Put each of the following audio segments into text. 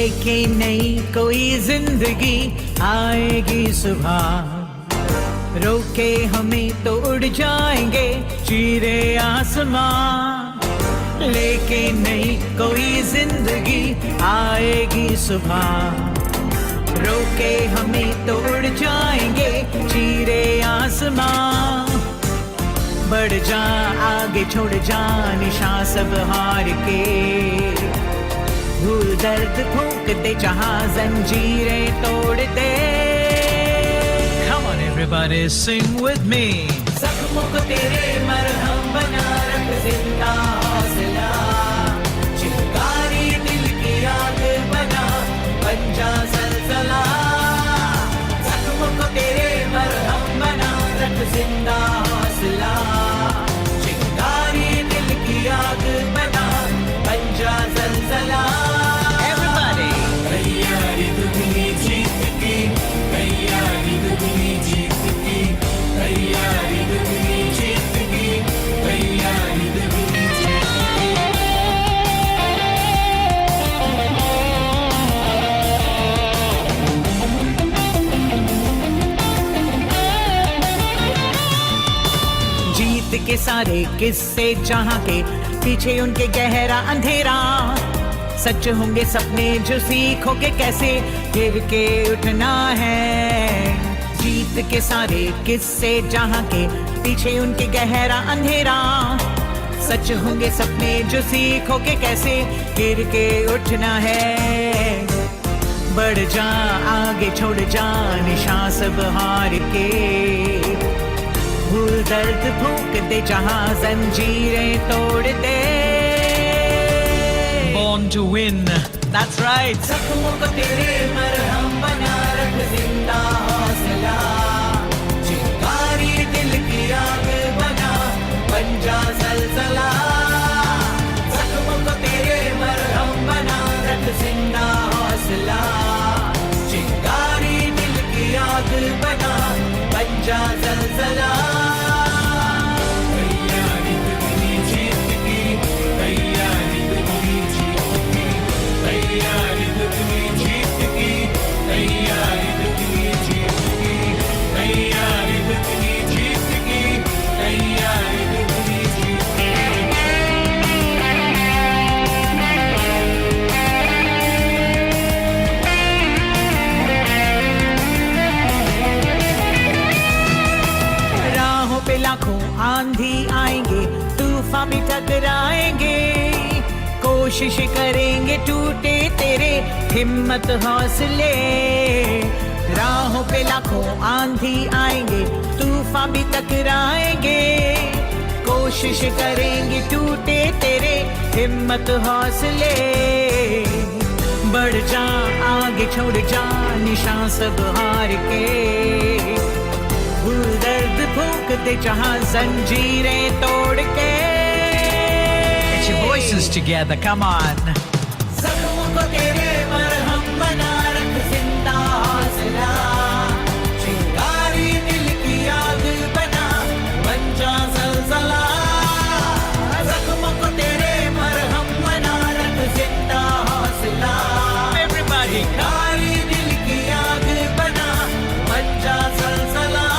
लेके नई कोई जिंदगी आएगी सुबह, रोके हमें तो उड़ जाएंगे चीरे आसमां। लेके नई कोई जिंदगी आएगी सुबह, रोके हमें तो उड़ जाएंगे चीरे आसमां। बढ़ जा आगे छोड़ जा निशान सब हार के, भूल दर्द फूंकते जहां जंजीरें तोड़ते। Come on everybody sing with me। जख्मों को तेरे मरहम बना रख जिंदा हौसला, चिंगारी दिल की आग बना बन जा सलसला। जख्मों को तेरे मरहम बना रख जिंदा हौसला, चिंगारी दिल की आग बना बन जा सलसला। जीत के सारे किस्से जहां के पीछे उनके गहरा अंधेरा, सच होंगे सपने जो सीखोगे कैसे गिर के उठना है। जीत के सारे किस्से जहां के पीछे उनके गहरा अंधेरा, सच होंगे सपने जो सीखोगे कैसे गिर के उठना है। बढ़ जा आगे छोड़ जा निशान सब हार के, भूल दर्द फूंक दे जहां जंजीरें तोड़ दे। Born to win, that's right। जख्मों को तेरे मरहम बना रख जिंदा हौसला, चिंगारी दिल की आग बना बन जा सलसला। जख्मों को तेरे मरहम बना रख जिंदा हौसला, चिंगारी दिल की आग बना बन जा सलसला। लाखों आंधी आएंगे तूफान भी टकराएंगे, कोशिश करेंगे टूटे तेरे हिम्मत हौसले। राहों पे लाखों आंधी आएंगे तूफान भी टकराएंगे, कोशिश करेंगे टूटे तेरे हिम्मत हौसले। बढ़ जा आगे छोड़ जा निशान सब हार के, भूल दर्द फूंक दे जहां जंजीरें तोड़ के। Get your voices together, come on। जख्मों को तेरे मरहम बना रख जिंदा हौसला, चिंगारी दिल की आग बना बन जा सलसला। जख्मों को तेरे मरहम बना रख जिंदा हौसला, everybody चिंगारी दिल की आग बना बन जा सलसला।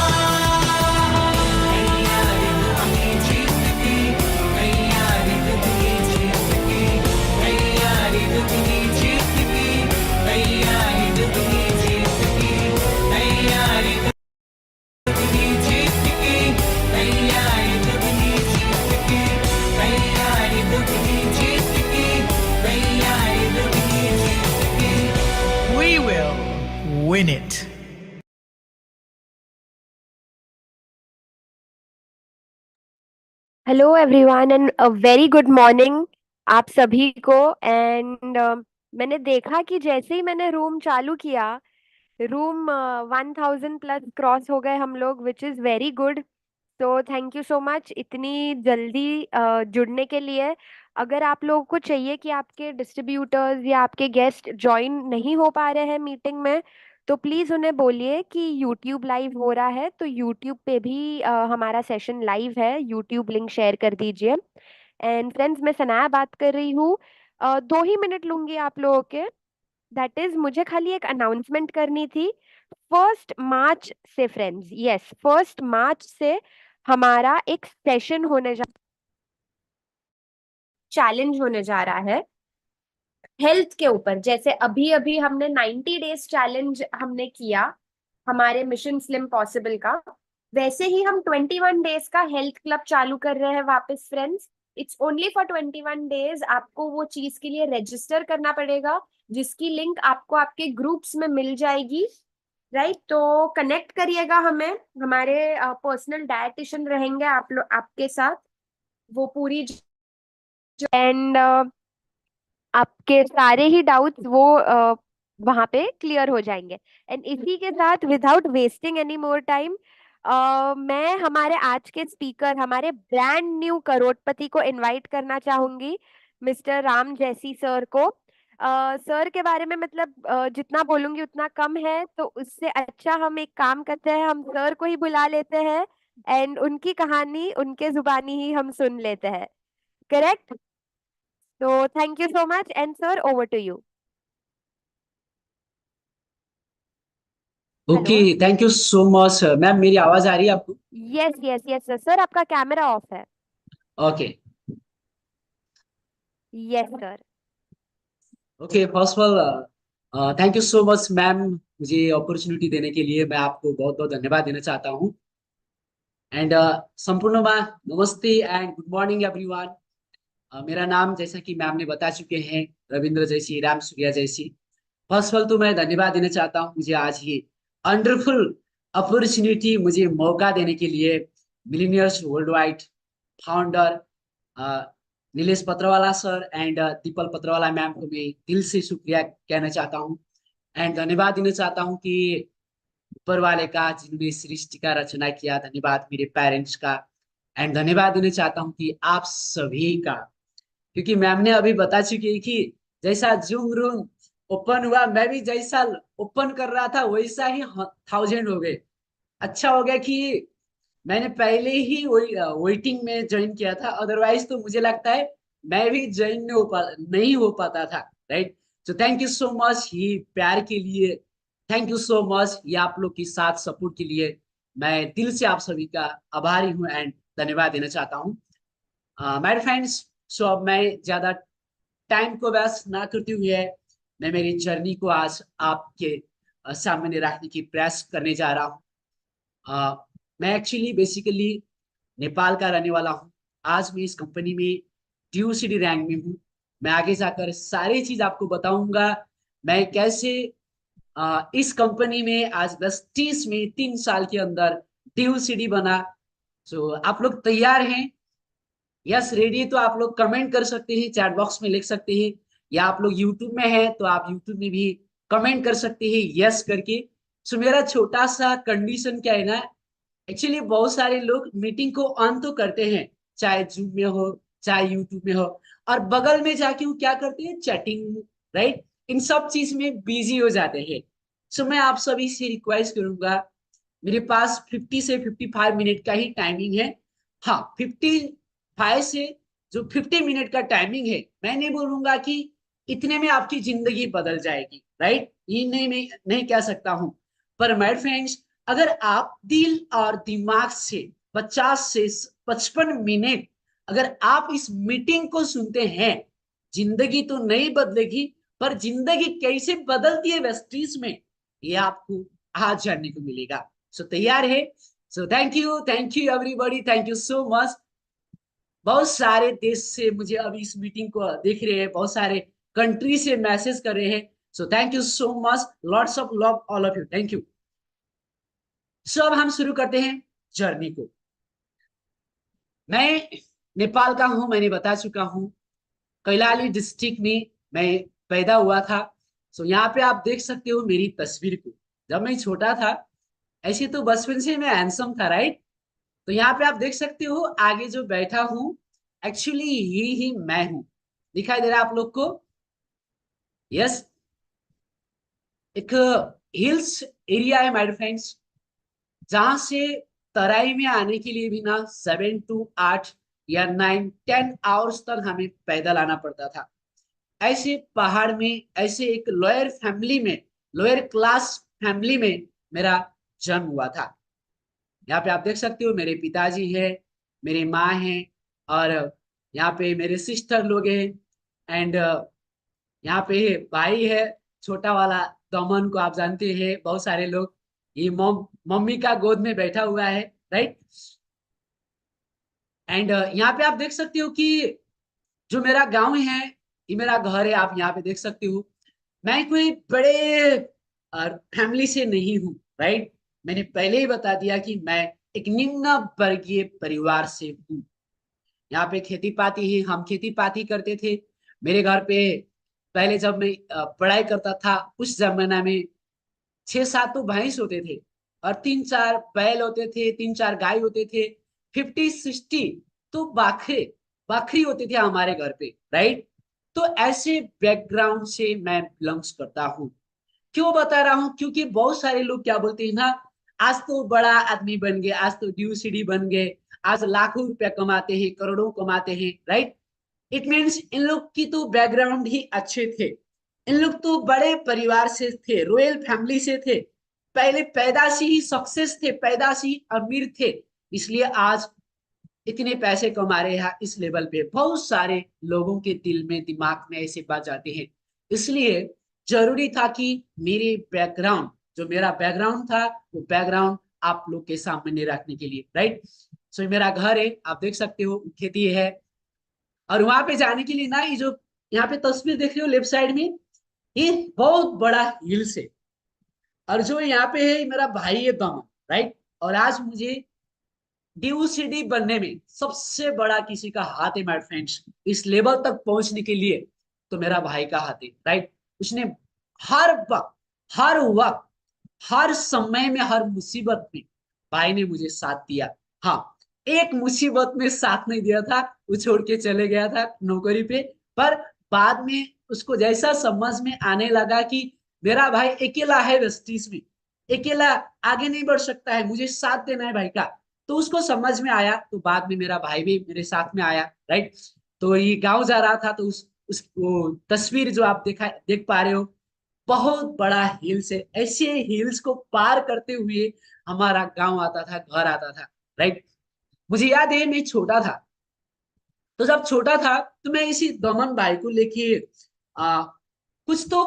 We will win it। Hello everyone and a very good morning आप सभी को। एंड मैंने देखा कि जैसे ही मैंने रूम चालू किया, रूम 1000 प्लस क्रॉस हो गए हम लोग, विच इज़ वेरी गुड। तो थैंक यू सो मच इतनी जल्दी जुड़ने के लिए। अगर आप लोगों को चाहिए कि आपके डिस्ट्रीब्यूटर्स या आपके गेस्ट ज्वाइन नहीं हो पा रहे हैं मीटिंग में, तो प्लीज़ उन्हें बोलिए कि यूट्यूब लाइव हो रहा है, तो यूट्यूब पे भी हमारा सेशन लाइव है, यूट्यूब लिंक शेयर कर दीजिए। एंड फ्रेंड्स, मैं सनाया बात कर रही हूँ। 2 ही मिनट लूंगी आप लोगों के। दैट इज मुझे खाली एक अनाउंसमेंट करनी थी। 1 मार्च से फ्रेंड्स, यस 1 मार्च से हमारा एक सेशन होने जा, चैलेंज होने जा रहा है हेल्थ के ऊपर। जैसे अभी अभी हमने 90 डेज चैलेंज हमने किया हमारे मिशन स्लिम पॉसिबल का, वैसे ही हम 21 डेज का हेल्थ क्लब चालू कर रहे हैं वापस friends. It's only for 21 days. आपको वो चीज के लिए रजिस्टर करना पड़ेगा, जिसकी लिंक आपको आपके ग्रुप्स में मिल जाएगी। राइट, तो कनेक्ट करिएगा हमें। हमारे पर्सनल डायटिशियन रहेंगे आप लोग आपके साथ। वो पूरी एंड आपके सारे ही डाउट्स वो वहां पे क्लियर हो जाएंगे। एंड इसी के साथ without wasting any more time, मैं हमारे आज के स्पीकर, हमारे ब्रांड न्यू करोड़पति को इनवाइट करना चाहूंगी, मिस्टर राम जैसी सर को। सर के बारे में मतलब जितना बोलूंगी उतना कम है, तो उससे अच्छा हम एक काम करते हैं, हम सर को ही बुला लेते हैं एंड उनकी कहानी उनके जुबानी ही हम सुन लेते हैं। Correct? So thank you so much, and sir, over to you. Okay, hello. Thank you so much ma'am. मेरी आवाज आ रही है आपको? Yes yes yes sir, sir आपका कैमरा ऑफ है। Okay. Yes sir. Okay, first of all thank you so much ma'am, मुझे opportunity देने के लिए मैं आपको बहुत बहुत धन्यवाद देना चाहता हूँ। एंड संपूर्ण नमस्ते एंड गुड मॉर्निंग एवरीवन। मेरा नाम जैसा कि मैम ने बता चुके हैं, रविंद्र जैसी, राम सूर्या जैसी। फर्स्ट ऑफ ऑल तो मैं धन्यवाद देना चाहता हूँ मुझे आज ये वंडरफुल अपॉर्चुनिटी, मुझे मौका देने के लिए। Millionaires world wide founder Nilesh Patrawala sir and Deepal Patrawala ma'am को मैं दिल से शुक्रिया कहना चाहता हूँ। एंड धन्यवाद देना चाहता हूँ कि ऊपर वाले का जिन्होंने सृष्टि का रचना किया, धन्यवाद मेरे पेरेंट्स का। एंड धन्यवाद देना चाहता हूँ कि आप सभी का, क्योंकि मैम ने अभी बता चुकी है कि जैसा जूम रूम ओपन हुआ, मैं भी जैसा ओपन कर रहा था वैसा ही 1000 हो गए। अच्छा हो गया कि मैंने पहले ही वेटिंग में ज्वाइन किया था, अदरवाइज तो मुझे लगता है मैं भी ज्वाइन नहीं हो पाता था। राइट, तो थैंक यू सो मच ये प्यार के लिए, थैंक यू सो मच ये आप लोग की साथ सपोर्ट के लिए। मैं दिल से आप सभी का आभारी हूँ एंड धन्यवाद देना चाहता हूँ मेरे फ्रेंड्स। सो अब मैं ज्यादा टाइम को वेस्ट ना करते हुए मैं मेरी जर्नी को आज आपके सामने रखने की प्रयास करने जा रहा हूँ। मैं एक्चुअली बेसिकली नेपाल का रहने वाला हूँ। आज मैं इस कंपनी में ड्यू सिटी रैंक में हूँ। मैं आगे जाकर सारी चीज आपको बताऊंगा, मैं कैसे इस कंपनी में आज 10-30 में 3 साल के अंदर ड्यू सिटी बना। तो आप लोग तैयार हैं? Yes ready? तो आप लोग कमेंट कर सकते हैं, चैट बॉक्स में लिख सकते हैं, या आप लोग यूट्यूब में हैं तो आप यूट्यूब में भी कमेंट कर सकते हैं यस करके। सो मेरा छोटा सा कंडीशन क्या है ना, एक्चुअली बहुत सारे लोग मीटिंग को ऑन तो करते हैं, चाहे जूम में हो चाहे यूट्यूब में हो, और बगल में जाके वो क्या करते हैं, चैटिंग, राइट, इन सब चीज में बिजी हो जाते हैं। सो मैं आप सभी से रिक्वेस्ट करूंगा, मेरे पास 50 से 55 मिनट का ही टाइमिंग है। हाँ, 55 से जो 50 मिनट का टाइमिंग है, मैं नहीं बोलूंगा कि इतने में आपकी जिंदगी बदल जाएगी, राइट, ये नहीं मैं नहीं कह सकता हूं। पर माय फ्रेंड्स, अगर आप दिल और दिमाग से 50 से 55 मिनट अगर आप इस मीटिंग को सुनते हैं, जिंदगी तो नहीं बदलेगी, पर जिंदगी कैसे बदलती है वेस्टीज में, ये आपको आज जानने को मिलेगा। सो तैयार है? सो thank you everybody, thank you so much. बहुत सारे देश से मुझे अभी इस मीटिंग को देख रहे हैं, बहुत सारे कंट्री से मैसेज कर रहे हैं। So thank you so much, lots of love all of you, thank you. So अब हम शुरू करते हैं जर्नी को। मैं नेपाल का हूं, मैंने बता चुका हूं, कैलाली डिस्ट्रिक्ट में मैं पैदा हुआ था। सो यहाँ पे आप देख सकते हो मेरी तस्वीर को, जब मैं छोटा था, ऐसे तो बचपन से मैं हैंडसम था, राइट। तो यहाँ पे आप देख सकते हो आगे जो बैठा हूँ, एक्चुअली ये ही मैं हूँ। दिखाई दे रहा है आप लोग को? यस। एक हिल्स एरिया है माय फ्रेंड्स, जहां से तराई में आने के लिए भी ना 7 to 8 या 9-10 आवर्स तक हमें पैदल आना पड़ता था। ऐसे पहाड़ में, ऐसे एक लोअर फैमिली में, लोअर क्लास फैमिली में मेरा जन्म हुआ था। यहाँ पे आप देख सकते हो मेरे पिताजी है, मेरी माँ है, और यहाँ पे मेरे सिस्टर लोग हैं, एंड यहाँ पे भाई है छोटा वाला, दमन को आप जानते हैं बहुत सारे लोग। ये मम्मी का गोद में बैठा हुआ है, राइट। एंड यहाँ पे आप देख सकते हो कि जो मेरा गांव है, ये मेरा घर है, आप यहाँ पे देख सकते हो। मैं कोई बड़े फैमिली से नहीं हूँ, राइट। मैंने पहले ही बता दिया कि मैं एक निम्न वर्गीय परिवार से हूँ। यहाँ पे खेती पाती ही, हम खेती पाती करते थे। मेरे घर पे पहले जब मैं पढ़ाई करता था उस जमाना में 6-7 तो भैंस होते थे, और 3-4 बैल होते थे, 3-4 गाय होते थे, 50-60 तो बाखरे बकरी होते थे हमारे घर पे, राइट। तो ऐसे बैकग्राउंड से मैं बिलोंग्स करता हूँ। क्यों बता रहा हूँ? क्योंकि बहुत सारे लोग क्या बोलते हैं ना, आज तो बड़ा आदमी बन गए, आज तो ड्यूसीडी बन गए, आज लाखों रुपया कमाते हैं, करोड़ों कमाते हैं, राइट। इट मीन्स इन लोग की तो बैकग्राउंड ही अच्छे थे, इन लोग तो बड़े परिवार से थे, रॉयल फैमिली से थे, पहले पैदाशी ही सक्सेस थे, पैदाशी अमीर थे, इसलिए आज इतने पैसे कमा रहे हैं इस लेवल पे। बहुत सारे लोगों के दिल में, दिमाग में ऐसे बात जाते हैं। इसलिए जरूरी था कि मेरे बैकग्राउंड, जो मेरा बैकग्राउंड था, वो बैकग्राउंड आप लोग के सामने रखने के लिए, राइट। सो मेरा घर है, आप देख सकते हो, खेती है। और वहां पे जाने के लिए ना, ये जो यहाँ पे तस्वीर देख रहे हो लेफ्ट साइड में, ये बहुत बड़ा हिल्स है। और जो यहाँ पे है मेरा भाई है दमन, राइट। और आज मुझे डीओसीडी बनने में सबसे बड़ा किसी का हाथ है माय फ्रेंड्स, इस लेवल तक पहुंचने के लिए तो मेरा भाई का हाथ है, राइट। उसने हर वक्त, हर वक्त, हर समय में, हर मुसीबत में भाई ने मुझे साथ दिया। हाँ, एक मुसीबत में साथ नहीं दिया था, वो छोड़ के चले गया था नौकरी पे। पर बाद में उसको जैसा समझ में आने लगा कि मेरा भाई अकेला है वेस्टीज में, अकेला आगे नहीं बढ़ सकता है, मुझे साथ देना है भाई का, तो उसको समझ में आया। तो बाद में मेरा भाई भी मेरे साथ में आया, राइट। तो ये गांव जा रहा था, तो उस वो तस्वीर जो आप देख पा रहे हो, बहुत बड़ा हिल्स है। ऐसे हिल्स को पार करते हुए हमारा गांव आता था, घर आता था, राइट। मुझे याद है मैं छोटा था, तो जब छोटा था तो मैं इसी दमन भाई को लेके कुछ तो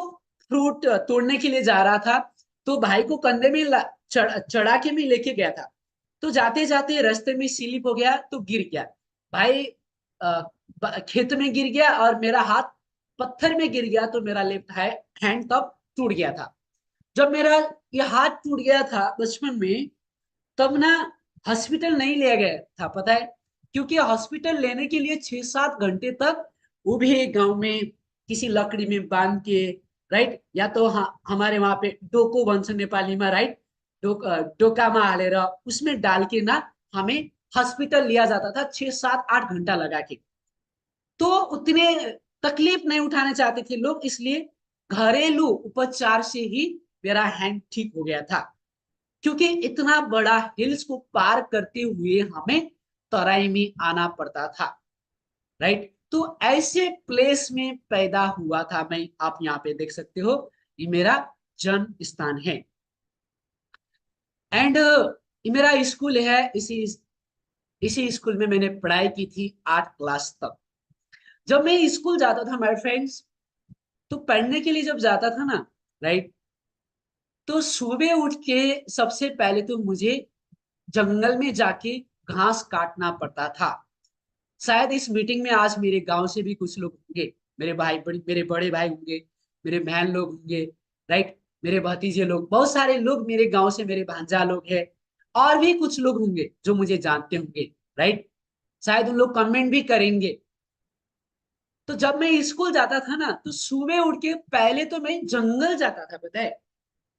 फ्रूट तोड़ने के लिए जा रहा था। तो भाई को कंधे में चढ़ा के मैं लेके गया था। तो जाते जाते रास्ते में स्लिप हो गया, तो गिर गया भाई, खेत में गिर गया, और मेरा हाथ पत्थर में गिर गया, तो मेरा लेफ्ट हैंड तब टूट गया था। जब मेरा ये हाथ टूट गया था बचपन में, तब ना हॉस्पिटल नहीं लिया गया था, पता है, क्योंकि हॉस्पिटल लेने के लिए 6-7 घंटे तक, वो भी गांव में किसी लकड़ी में बांध के, राइट, या तो हमारे वहां पे डोको भन्छ नेपाली में, राइट, डोकामा हालेर उसमें डाल के ना हमें हॉस्पिटल लिया जाता था, 6-7-8 घंटा लगा के। तो उतने तकलीफ नहीं उठाने चाहते थे लोग, इसलिए घरेलू उपचार से ही मेरा हैंड ठीक हो गया था। क्योंकि इतना बड़ा हिल्स को पार करते हुए हमें तराई में आना पड़ता था, राइट। तो ऐसे प्लेस में पैदा हुआ था मैं, आप यहाँ पे देख सकते हो, ये मेरा जन्म स्थान है। एंड ये मेरा स्कूल है, इसी स्कूल में मैंने पढ़ाई की थी 8 क्लास तक। जब मैं स्कूल जाता था माय फ्रेंड्स, तो पढ़ने के लिए जब जाता था ना, राइट, तो सुबह उठ के सबसे पहले तो मुझे जंगल में जाके घास काटना पड़ता था। शायद इस मीटिंग में आज मेरे गांव से भी कुछ लोग होंगे, मेरे बड़े भाई होंगे, मेरे बहन लोग होंगे, राइट, मेरे भतीजे लोग, बहुत सारे लोग मेरे गांव से, मेरे भांजा लोग हैं, और भी कुछ लोग होंगे जो मुझे जानते होंगे, राइट। शायद उन लोग कमेंट भी करेंगे। तो जब मैं स्कूल जाता था ना, तो सुबह उठ के पहले तो मैं जंगल जाता था, पता है।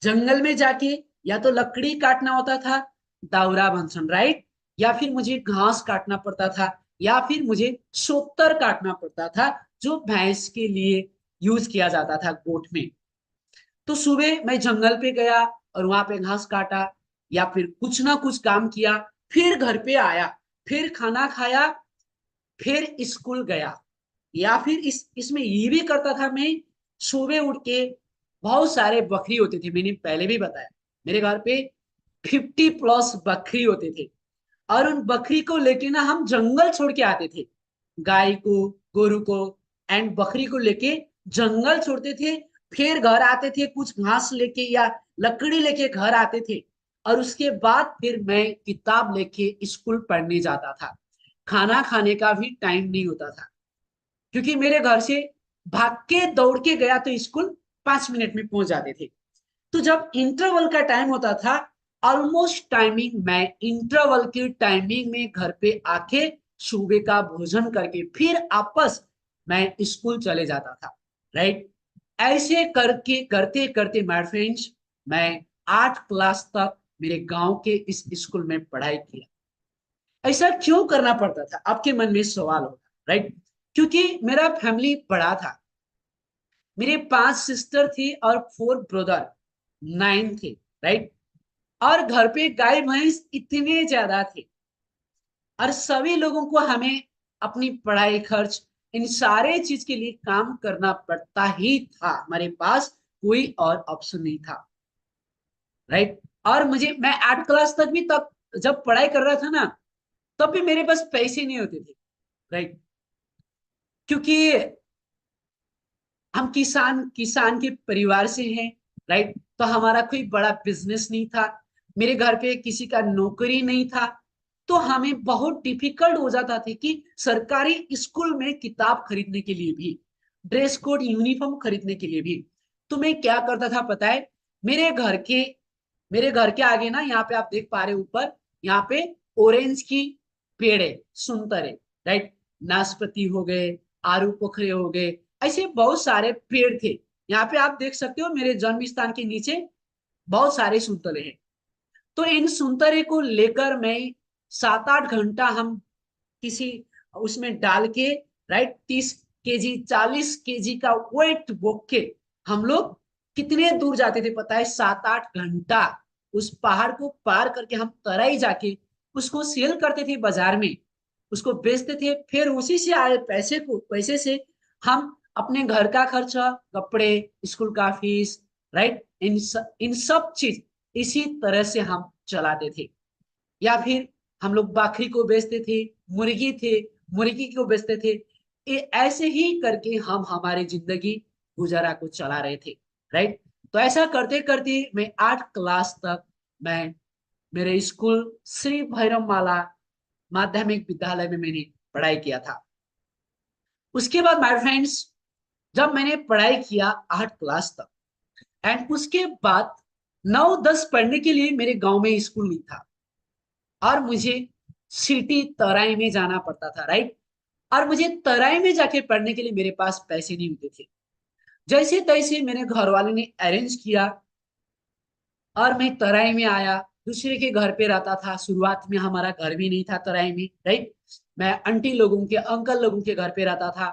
जंगल में जाके या तो लकड़ी काटना होता था, दाउरा भन्छन्, राइट, या फिर मुझे घास काटना पड़ता था, या फिर मुझे सोतर काटना पड़ता था, जो भैंस के लिए यूज किया जाता था, गोट में। तो सुबह मैं जंगल पे गया और वहां पे घास काटा, या फिर कुछ ना कुछ काम किया, फिर घर पे आया, फिर खाना खाया, फिर स्कूल गया। या फिर इसमें ये भी करता था मैं, सुबह उठ के बहुत सारे बकरी होते थे, मैंने पहले भी बताया मेरे घर पे 50+ बकरी होते थे, और उन बकरी को लेके ना हम जंगल छोड़ के आते थे, गाय को, गोरू को एंड बकरी को लेके जंगल छोड़ते थे, फिर घर आते थे, कुछ घास लेके या लकड़ी लेके घर आते थे, और उसके बाद फिर मैं किताब लेके स्कूल पढ़ने जाता था। खाना खाने का भी टाइम नहीं होता था, क्योंकि मेरे घर से भाग के दौड़ के गया तो स्कूल 5 मिनट में पहुंच जाते थे। तो जब इंटरवल का टाइम होता था, ऑलमोस्ट टाइमिंग मैं इंटरवल की टाइमिंग में घर पे आके सुबह का भोजन करके फिर आपस मैं स्कूल चले जाता था, राइट। ऐसे करके करते करते माय फ्रेंड्स, मैं 8 क्लास तक मेरे गांव के इस स्कूल में पढ़ाई किया। ऐसा क्यों करना पड़ता था, आपके मन में सवाल होगा, राइट। क्योंकि मेरा फैमिली बड़ा था, मेरे 5 सिस्टर थी और 4 ब्रदर, 9 थे, राइट। और घर पे गाय भैंस इतने ज्यादा थे, और सभी लोगों को हमें अपनी पढ़ाई खर्च इन सारे चीज के लिए काम करना पड़ता ही था, हमारे पास कोई और ऑप्शन नहीं था, राइट। और मैं 8 क्लास तक भी, तब जब पढ़ाई कर रहा था ना, तब भी मेरे पास पैसे नहीं होते थे, राइट। क्योंकि हम किसान किसान के परिवार से हैं, राइट। तो हमारा कोई बड़ा बिजनेस नहीं था, मेरे घर पे किसी का नौकरी नहीं था, तो हमें बहुत डिफिकल्ट हो जाता था कि सरकारी स्कूल में किताब खरीदने के लिए भी, ड्रेस कोड यूनिफॉर्म खरीदने के लिए भी। तो मैं क्या करता था पता है, मेरे घर के मेरे घर के आगे ना, यहाँ पे आप देख पा रहे हो ऊपर, यहाँ पे ऑरेंज की पेड़ है, सुंदर है, राइट। नाशपाती हो गए, आरू पोखरे हो गए, ऐसे बहुत सारे पेड़ थे। यहाँ पे आप देख सकते हो मेरे जन्म स्थान के नीचे बहुत सारे सुंतले हैं। तो इन सुंतरे को लेकर मैं 7-8 घंटा हम किसी उसमें डाल के, राइट, 30 केजी 40 केजी का वेट बोक के हम लोग कितने दूर जाते थे पता है, 7-8 घंटा उस पहाड़ को पार करके हम तराई जाके उसको सेल करते थे बाजार में, उसको बेचते थे, फिर उसी से आए पैसे से हम अपने घर का खर्चा, कपड़े, स्कूल का फीस, राइट, इन सब चीज इसी तरह से हम चलाते थे। या फिर हम लोग बकरी को बेचते थे, मुर्गी को बेचते थे। ऐसे ही करके हम हमारी जिंदगी गुजारा को चला रहे थे, राइट। तो ऐसा करते करते मैं 8 क्लास तक मैं मेरे स्कूल श्री भैरव माला माध्यमिक विद्यालय में मैंने पढ़ाई किया था। उसके बाद माय फ्रेंड्स, जब मैंने पढ़ाई किया 8 क्लास तक, एंड उसके बाद 9-10 पढ़ने के लिए मेरे गांव में स्कूल नहीं था, और मुझे सिटी तराई में जाना पड़ता था, राइट। और मुझे तराई में जाके पढ़ने के लिए मेरे पास पैसे नहीं होते थे। जैसे तैसे मेरे घर वाले ने अरेंज किया, और मैं तराई में आया, दूसरे के घर पे रहता था। शुरुआत में हमारा घर भी नहीं था तराई में, राइट। मैं आंटी लोगों के, अंकल लोगों के घर पे रहता था।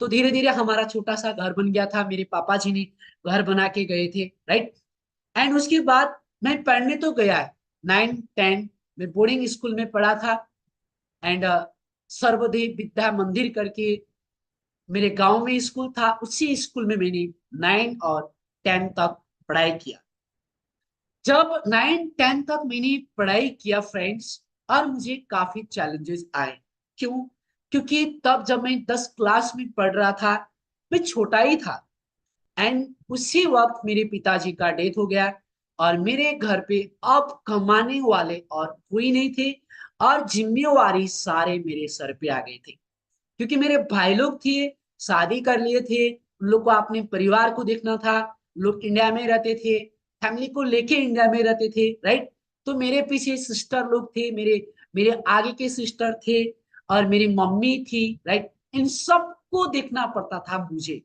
तो धीरे धीरे हमारा छोटा सा घर बन गया था, मेरे पापा जी ने घर बना के गए थे, राइट। एंड उसके बाद मैं पढ़ने तो गया है, 9-10 मैं बोर्डिंग स्कूल में पढ़ा था। एंड सर्वदेव विद्या मंदिर करके मेरे गांव में स्कूल था, उसी स्कूल में मैंने 9 और 10 तक पढ़ाई किया। जब 9-10 तक मैंने पढ़ाई किया फ्रेंड्स, और मुझे काफी चैलेंजेस आए। क्यों? क्योंकि तब जब मैं 10 क्लास में पढ़ रहा था, मैं छोटा ही था, एंड उसी वक्त मेरे पिताजी का डेथ हो गया, और मेरे घर पे अब कमाने वाले और कोई नहीं थे, और जिम्मेवारी सारे मेरे सर पे आ गए थे। क्योंकि मेरे भाई लोग थे, शादी कर लिए थे, उन लोग को अपने परिवार को देखना था, लोग इंडिया में रहते थे, फैमिली को लेके इंडिया में रहते थे, राइट। तो मेरे पीछे सिस्टर लोग थे, मेरे मेरे आगे के सिस्टर थे, और मेरी मम्मी थी, राइट। इन सबको देखना पड़ता था मुझे,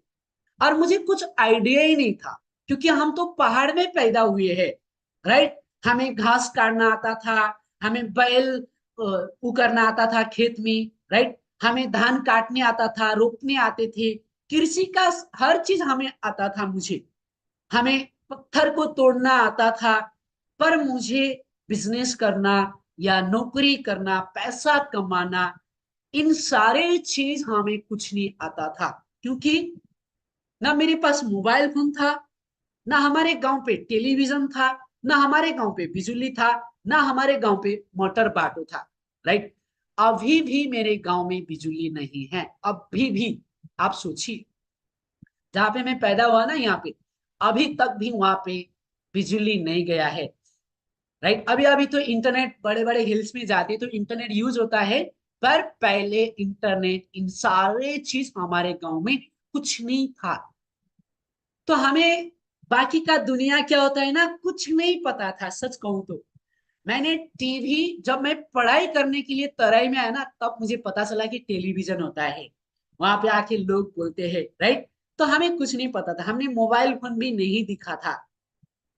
और मुझे कुछ आइडिया ही नहीं था, क्योंकि हम तो पहाड़ में पैदा हुए हैं, राइट। हमें घास काटना आता था, हमें बैल उकरना आता था खेत में, राइट। हमें धान काटने आता था, रोपने आते थे, कृषि का हर चीज हमें आता था। हमें पत्थर को तोड़ना आता था, पर मुझे बिजनेस करना या नौकरी करना, पैसा कमाना, इन सारे चीज हमें कुछ नहीं आता था, क्योंकि ना मेरे पास मोबाइल फोन था, ना हमारे गांव पे टेलीविजन था, ना हमारे गांव पे बिजली था, ना हमारे गांव पे मोटर बाटो था। राइट। अभी भी मेरे गांव में बिजली नहीं है, अभी भी। आप सोचिए, जहां पे मैं पैदा हुआ ना, यहाँ पे अभी तक भी वहां पे बिजली नहीं गया है। राइट। अभी अभी तो इंटरनेट बड़े बड़े हिल्स में जाते तो इंटरनेट यूज होता है, पर पहले इंटरनेट इन सारे चीज हमारे गांव में कुछ नहीं था। तो हमें बाकी का दुनिया क्या होता है ना, कुछ नहीं पता था, सच कहूं तो। मैंने टीवी, जब मैं पढ़ाई करने के लिए तराई में आया ना, तब मुझे पता चला कि टेलीविजन होता है। वहां पे आके लोग बोलते हैं। राइट। तो हमें कुछ नहीं पता था, हमने मोबाइल फोन भी नहीं दिखा था।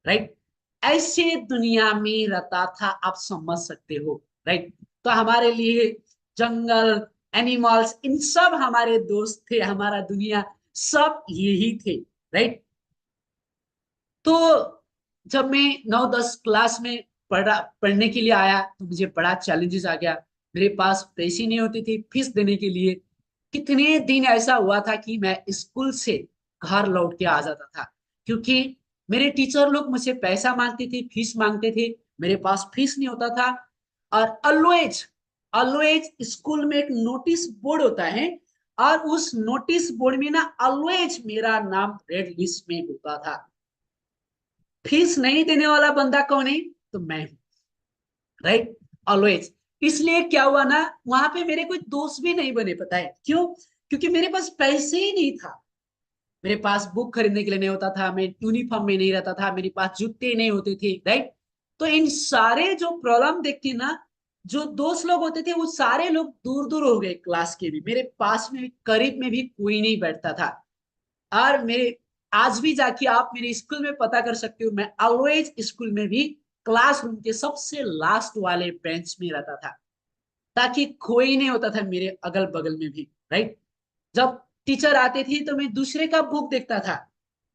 राइट। ऐसे दुनिया में रहता था, आप समझ सकते हो। राइट। तो हमारे लिए जंगल, एनिमल्स, इन सब हमारे दोस्त थे, हमारा दुनिया सब यही थे। राइट। तो जब मैं 9-10 क्लास में पढ़ने के लिए आया, तो मुझे बड़ा चैलेंजेस आ गया। मेरे पास पैसे नहीं होती थी फीस देने के लिए। कितने दिन ऐसा हुआ था कि मैं स्कूल से घर लौट के आ जाता था, क्योंकि मेरे टीचर लोग मुझसे पैसा मांगते थे, फीस मांगते थे, मेरे पास फीस नहीं होता था। और ऑलवेज ऑलवेज स्कूल में एक नोटिस बोर्ड होता है, और उस नोटिस बोर्ड में ना ऑलवेज मेरा नाम रेड लिस्ट में होता था। फीस नहीं देने वाला बंदा कौन है? तो मैं हूं। राइट। ऑलवेज। इसलिए क्या हुआ ना, वहां पे मेरे कोई दोस्त भी नहीं बने। पता है क्यों? क्योंकि मेरे पास पैसे ही नहीं था। मेरे पास बुक खरीदने के लिए नहीं होता था, मैं यूनिफॉर्म में नहीं रहता था, मेरे पास जूते नहीं होते थे। राइट। तो इन सारे जो प्रॉब्लम देख के ना, जो दोस्त लोग होते थे वो सारे लोग दूर दूर हो गए। क्लास के भी मेरे पास में करीब में भी कोई नहीं बैठता था। और मेरे आज भी जाके आप मेरे स्कूल में पता कर सकते हो, मैं ऑलवेज स्कूल में भी क्लासरूम के सबसे लास्ट वाले बेंच में रहता था, ताकि कोई नहीं होता था मेरे अगल बगल में भी। राइट। जब टीचर आते थे तो मैं दूसरे का बुक देखता था,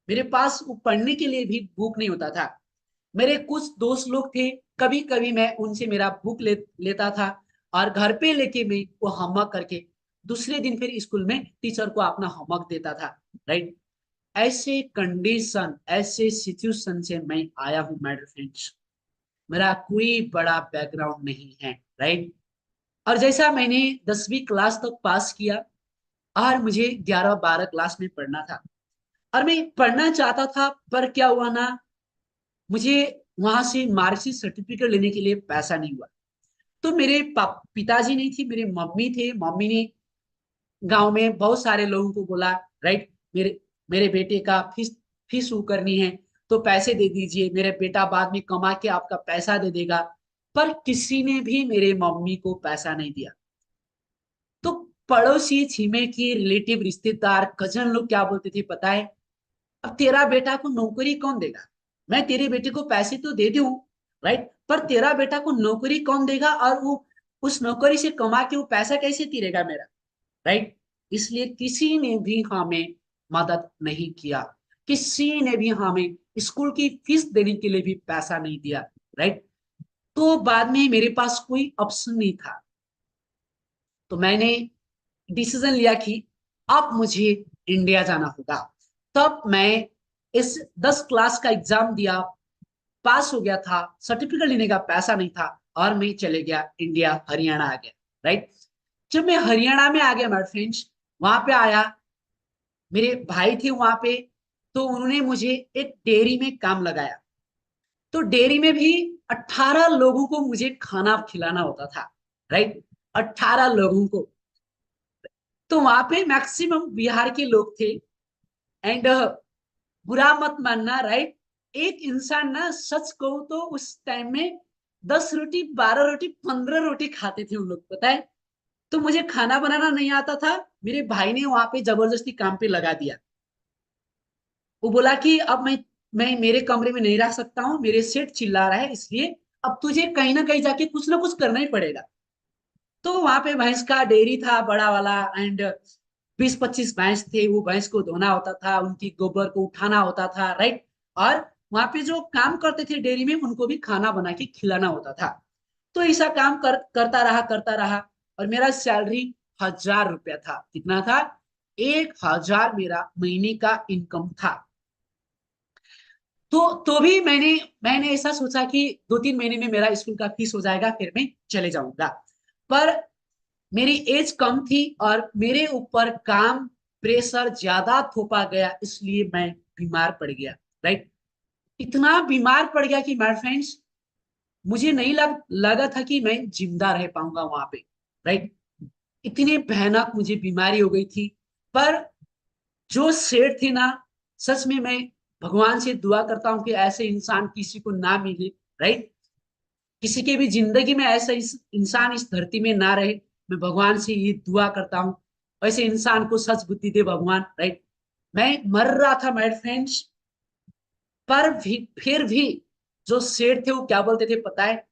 मेरे पास वो पढ़ने के लिए भी बुक नहीं होता था। मेरे कुछ दोस्त लोग थे, कभी कभी मैं उनसे मेरा बुक लेता था, और घर पे लेके मैं वो होमवर्क करके दूसरे दिन फिर स्कूल में टीचर को अपना होमवर्क देता था। राइट। ऐसे कंडीशन, ऐसे सिचुएशन से मैं आया हूं मेरे फ्रेंड्स। मेरा कोई बड़ा बैकग्राउंड नहीं है। राइट। और जैसा मैंने 10वीं क्लास तक पास किया, और मुझे 11-12 क्लास में पढ़ना था, और मैं पढ़ना चाहता था, पर क्या हुआ ना, मुझे वहां से मार्कशीट सर्टिफिकेट लेने के लिए पैसा नहीं हुआ। तो मेरे पिताजी नहीं थे, मेरे मम्मी थे। मम्मी ने गांव में बहुत सारे लोगों को बोला, राइट, मेरे मेरे बेटे का फीस फीस वो करनी है, तो पैसे दे दीजिए, मेरे बेटा बाद में कमा के आपका पैसा दे देगा। पर किसी ने भी मेरे मम्मी को पैसा नहीं दिया। तो पड़ोसी, छिमेकी, रिलेटिव, रिश्तेदार, कजन लोग क्या बोलते थे पता है? अब तेरा बेटा को नौकरी कौन देगा? मैं तेरे बेटे को पैसे तो दे दूं, राइट, पर तेरा बेटा को नौकरी कौन देगा? और वो उस नौकरी से कमा के वो पैसा कैसे तीरेगा मेरा? राइट। इसलिए किसी ने भी हमें मदद नहीं किया, किसी ने भी हमें स्कूल की फीस देने के लिए भी पैसा नहीं दिया। राइट। तो बाद में मेरे पास कोई ऑप्शन नहीं था, तो मैंने डिसीजन लिया कि अब मुझे इंडिया जाना होगा। तब मैं इस 10 क्लास का एग्जाम दिया, पास हो गया था, सर्टिफिकेट लेने का पैसा नहीं था, और मैं चले गया इंडिया, हरियाणा आ गया। राइट। जब मैं हरियाणा में आ गया मेरे फ्रेंड्स, वहां पे आया, मेरे भाई थे वहां पे, तो उन्होंने मुझे एक डेयरी में काम लगाया। तो डेयरी में भी 18 लोगों को मुझे खाना खिलाना होता था। राइट। 18 लोगों को। तो वहां पे मैक्सिमम बिहार के लोग थे। एंड बुरा मत मानना, राइट, एक इंसान ना, सच कहूं तो उस टाइम में 10 रोटी, 12 रोटी, 15 रोटी खाते थे उन लोग, पता है? तो मुझे खाना बनाना नहीं आता था। मेरे भाई ने वहां पे जबरदस्ती काम पे लगा दिया। वो बोला कि अब मैं मेरे कमरे में नहीं रह सकता हूँ, मेरे सेठ चिल्ला रहा है, इसलिए अब तुझे कहीं ना कहीं जाके कुछ ना कुछ करना ही पड़ेगा। तो वहां पे भैंस का डेयरी था बड़ा वाला, एंड 20-25 भैंस थे। वो भैंस को धोना होता था, उनकी गोबर को उठाना होता था। राइट। और वहां पे जो काम करते थे डेयरी में, उनको भी खाना बना के खिलाना होता था। तो ऐसा काम करता रहा, करता रहा। और मेरा सैलरी 1,000 रुपया था। कितना था? 1,000 मेरा महीने का इनकम था। तो भी मैंने ऐसा सोचा कि 2-3 महीने में मेरा स्कूल का फीस हो जाएगा, फिर मैं चले जाऊंगा। पर मेरी एज कम थी और मेरे ऊपर काम प्रेशर ज्यादा थोपा गया, इसलिए मैं बीमार पड़ गया। राइट। इतना बीमार पड़ गया कि माय फ्रेंड्स, मुझे नहीं लगा था कि मैं जिंदा रह पाऊंगा वहां पे। राइट। इतनी भयानक मुझे बीमारी हो गई थी। पर जो शेर थे ना, सच में मैं भगवान से दुआ करता हूँ कि ऐसे इंसान किसी को ना मिले। राइट। किसी के भी जिंदगी में ऐसा इंसान इस धरती में ना रहे। मैं भगवान से ये दुआ करता हूँ, ऐसे इंसान को सच बुद्धि दे भगवान। राइट। मैं मर रहा था माय फ्रेंड्स, पर भी फिर भी जो शेर थे वो क्या बोलते थे पता है?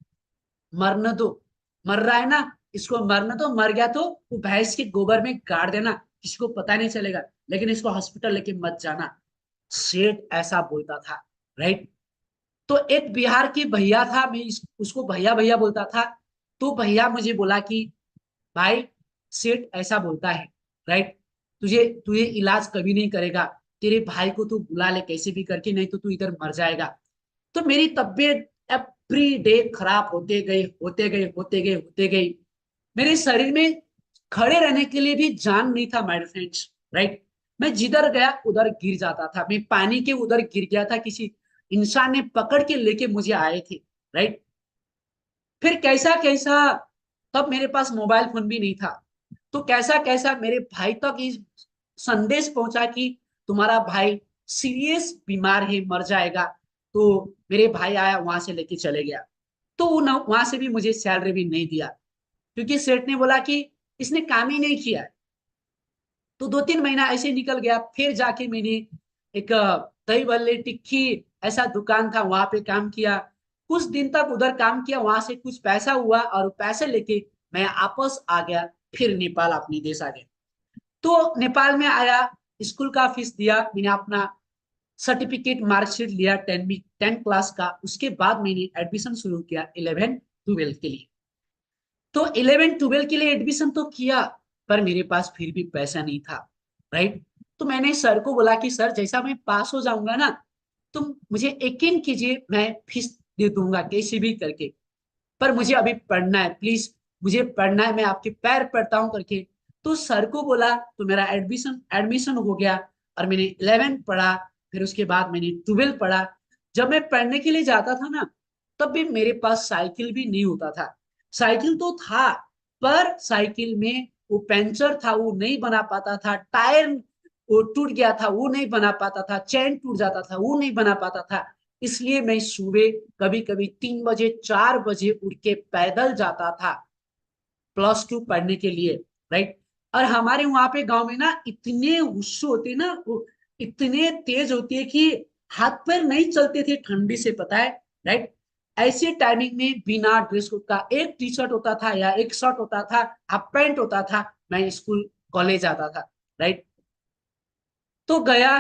मरने दो, मर रहा है ना, इसको मरने दो, मर गया तो वो भैंस के गोबर में गाड़ देना, किसी को पता नहीं चलेगा, लेकिन इसको हॉस्पिटल लेके मत जाना। सेठ ऐसा बोलता था। राइट। तो एक बिहार के भैया था, मैं उसको भैया भैया बोलता था। तो भैया मुझे बोला कि भाई, सेठ ऐसा बोलता है। राइट। तुझे तुझे इलाज कभी नहीं करेगा, तेरे भाई को तू बुला ले कैसे भी करके, नहीं तो तू इधर मर जाएगा। तो मेरी तबीयत एवरी डे खराब होते गई, होते गई, होते गई, होते गई। मेरे शरीर में खड़े रहने के लिए भी जान नहीं था माय फ्रेंड्स। राइट। मैं जिधर गया उधर गिर जाता था, मैं पानी के उधर गिर गया था, किसी इंसान ने पकड़ के लेके मुझे आए थे। राइट। फिर कैसा कैसा, तब मेरे पास मोबाइल फोन भी नहीं था, तो कैसा कैसा मेरे भाई तक ये संदेश पहुंचा कि तुम्हारा भाई सीरियस बीमार है, मर जाएगा। तो मेरे भाई आया, वहां से लेके चले गया। तो वहां से भी मुझे सैलरी भी नहीं दिया, क्योंकि सेठ ने बोला कि इसने काम ही नहीं किया। तो 2-3 महीना ऐसे निकल गया। फिर जाके मैंने एक दही भल्ले टिक्की ऐसा दुकान था, वहां पे काम किया। कुछ दिन तक उधर काम किया, वहां से कुछ पैसा हुआ और पैसे लेके मैं वापस आ गया। फिर नेपाल, अपनी देश आ गया। तो नेपाल में आया, स्कूल का फीस दिया, मैंने अपना सर्टिफिकेट मार्कशीट लिया 10 क्लास का। उसके बाद मैंने एडमिशन शुरू किया 11-12 के लिए। तो 11-12 के लिए एडमिशन तो किया, पर मेरे पास फिर भी पैसा नहीं था। राइट। तो मैंने सर को बोला कि सर, जैसा मैं पास हो जाऊंगा ना, तुम मुझे यकीन कीजिए, मैं फीस दे दूंगा कैसे भी करके, पर मुझे अभी पढ़ना है, प्लीज मुझे पढ़ना है, मैं आपके पैर पड़ता हूँ करके। तो सर को बोला, तो मेरा एडमिशन एडमिशन हो गया और मैंने 11 पढ़ा। फिर उसके बाद मैंने 12 पढ़ा। जब मैं पढ़ने के लिए जाता था ना, तब भी मेरे पास साइकिल भी नहीं होता था। साइकिल तो था, पर साइकिल में वो पंचर था, वो नहीं बना पाता था। टायर वो टूट गया था, वो नहीं बना पाता था। चैन टूट जाता था, वो नहीं बना पाता था। इसलिए मैं सुबह कभी कभी 3 बजे 4 बजे उठ के पैदल जाता था +2 पढ़ने के लिए। राइट। और हमारे वहां पे गांव में ना इतने गुस्से होते ना, वो इतने तेज होती है कि हाथ पैर नहीं चलते थे ठंडी से, पता है। राइट। ऐसे टाइमिंग में बिना ड्रेस कोड का एक टी शर्ट होता था या एक शर्ट होता था, हाफ पैंट होता था, मैं स्कूल कॉलेज आता था। राइट। तो गया,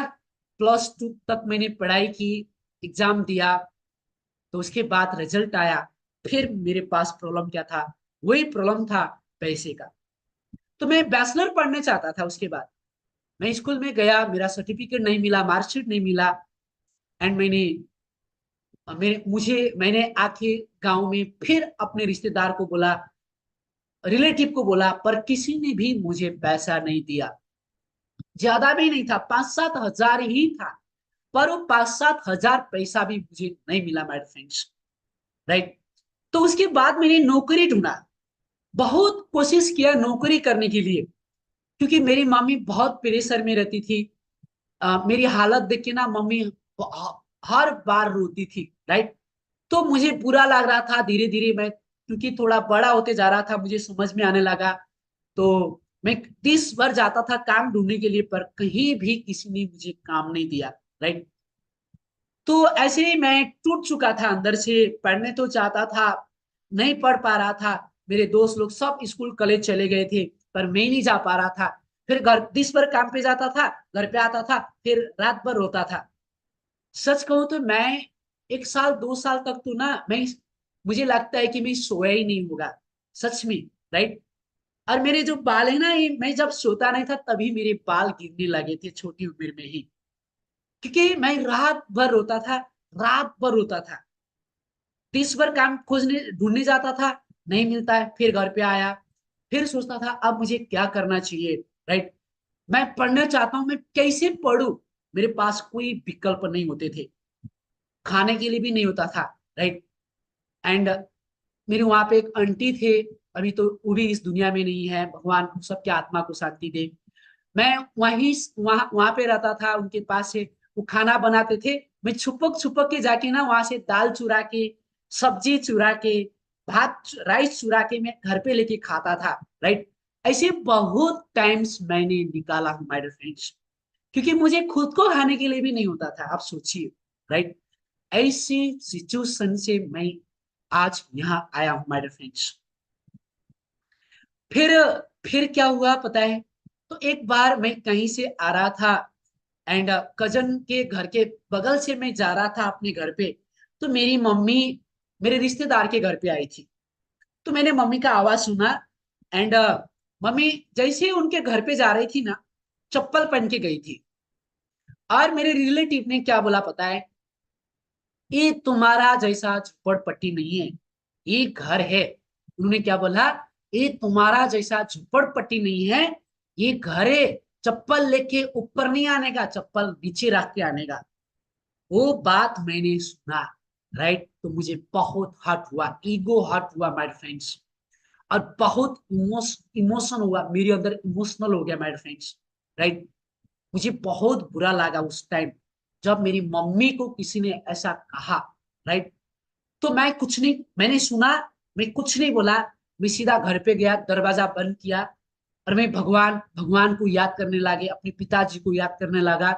+2 तक मैंने पढ़ाई की, एग्जाम दिया। तो उसके बाद रिजल्ट आया। फिर मेरे पास प्रॉब्लम क्या था? वही प्रॉब्लम था, पैसे का। तो मैं बैचलर पढ़ने चाहता था। उसके बाद मैं स्कूल में गया, मेरा सर्टिफिकेट नहीं मिला, मार्कशीट नहीं मिला। एंड मैंने आके गांव में फिर अपने रिश्तेदार को बोला, रिलेटिव को बोला, पर किसी ने भी मुझे पैसा नहीं दिया। ज्यादा भी नहीं था, 5-7 हजार ही था। पर वो 5-7 हजार पैसा भी मुझे नहीं मिला माय फ्रेंड्स। राइट। तो उसके बाद मैंने नौकरी ढूंढा, बहुत कोशिश किया नौकरी करने के लिए, क्योंकि मेरी मम्मी बहुत प्रेशर में रहती थी। मेरी हालत देख के ना मम्मी हर बार रोती थी। राइट। तो मुझे बुरा लग रहा था। धीरे धीरे मैं, क्योंकि थोड़ा बड़ा होते जा रहा था, मुझे समझ में आने लगा। तो मैं 30 बार जाता था काम ढूंढने के लिए, पर कहीं भी किसी ने मुझे काम नहीं दिया। राइट। तो ऐसे ही मैं टूट चुका था अंदर से। पढ़ने तो चाहता था, नहीं पढ़ पा रहा था। मेरे दोस्त लोग सब स्कूल कॉलेज चले गए थे, पर मैं नहीं जा पा रहा था। फिर घर 20 बार काम पे जाता था, घर पे आता था, फिर रात भर रोता था। सच कहूं तो मैं 1 साल 2 साल तक तो ना, मैं मुझे लगता है कि मैं सोया ही नहीं होगा, सच में। राइट। और मेरे जो बाल है ना, ये मैं जब सोता नहीं था तभी मेरे बाल गिरने लगे थे छोटी उम्र में ही, क्योंकि मैं रात भर रोता था, रात भर रोता था। दिस भर काम खोजने ढूंढने जाता था, नहीं मिलता है, फिर घर पे आया, फिर सोचता था अब मुझे क्या करना चाहिए, राइट। मैं पढ़ना चाहता हूं, मैं कैसे पढूं? मेरे पास कोई विकल्प नहीं होते थे, खाने के लिए भी नहीं होता था, राइट। एंड मेरे वहां पे एक आंटी थे, अभी तो वो भी इस दुनिया में नहीं है, भगवान सबके आत्मा को शांति दे। मैं वहीं वहां वहां पे रहता था, उनके पास से वो खाना बनाते थे, मैं छुपक छुपक के जाके ना वहां से दाल चुरा के, सब्जी चुरा के, राइस चुरा के मैं घर पे लेके खाता था, राइट। ऐसे बहुत टाइम्स मैंने निकाला हूँ माय फ्रेंड्स, क्योंकि मुझे खुद को खाने के लिए भी नहीं होता था, आप सोचिए, राइट। ऐसी सिचुएशन से मैं आज यहाँ आया हूँ माय फ्रेंड्स। फिर फिर क्या हुआ पता है? तो एक बार मैं कहीं से आ रहा था, एंड कजन के घर के बगल से मैं जा रहा था अपने घर पे, तो मेरी मम्मी मेरे रिश्तेदार के घर पे आई थी। तो मैंने मम्मी का आवाज सुना, एंड मम्मी जैसे ही उनके घर पे जा रही थी ना, चप्पल पहन के गई थी। और मेरे रिलेटिव ने क्या बोला पता है? ये तुम्हारा जैसा झुपड़पट्टी नहीं है, ये घर है। उन्होंने क्या बोला? ये तुम्हारा जैसा झुपड़पट्टी नहीं है, ये घर है। चप्पल लेके ऊपर नहीं आने का, चप्पल नीचे रख के आने का। वो बात मैंने सुना, राइट, तो मुझे बहुत हर्ट हुआ, ईगो हर्ट हुआ माय फ्रेंड्स। और बहुत इमोशन हुआ मेरे अंदर, इमोशनल हो गया माय फ्रेंड्स, राइट। मुझे बहुत बुरा लगा उस टाइम जब मेरी मम्मी को किसी ने ऐसा कहा, राइट। तो मैं कुछ नहीं, मैंने सुना, मैं कुछ नहीं बोला। मैं सीधा घर पे गया, दरवाजा बंद किया, और मैं भगवान भगवान को याद करने लगे, अपने पिताजी को याद करने लगा।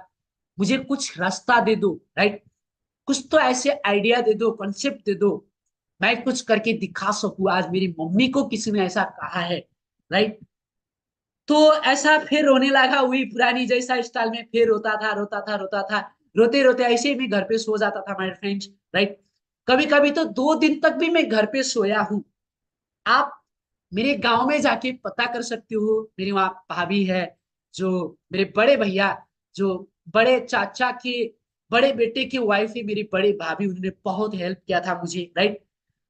मुझे कुछ रास्ता दे दो, राइट। कुछ तो ऐसे आइडिया दे दो, कॉन्सेप्ट दे दो, मैं कुछ करके दिखा सकूं। आज मेरी मम्मी को किसी ने ऐसा कहा है, राइट। तो ऐसा फिर रोने लगा, वही पुरानी जैसा स्टाइल में फिर रोता था, रोता था, रोता था। रोते रोते ऐसे ही मैं घर पे सो जाता था माय फ्रेंड्स, राइट। कभी कभी तो 2 दिन तक भी मैं घर पे सोया हूँ। आप मेरे गांव में जाके पता कर सकते हो, मेरी वहां भाभी है, जो मेरे बड़े भैया, जो बड़े चाचा के बड़े बेटे की वाइफ है मेरी बड़ी भाभी, उन्होंने बहुत हेल्प किया था मुझे, राइट।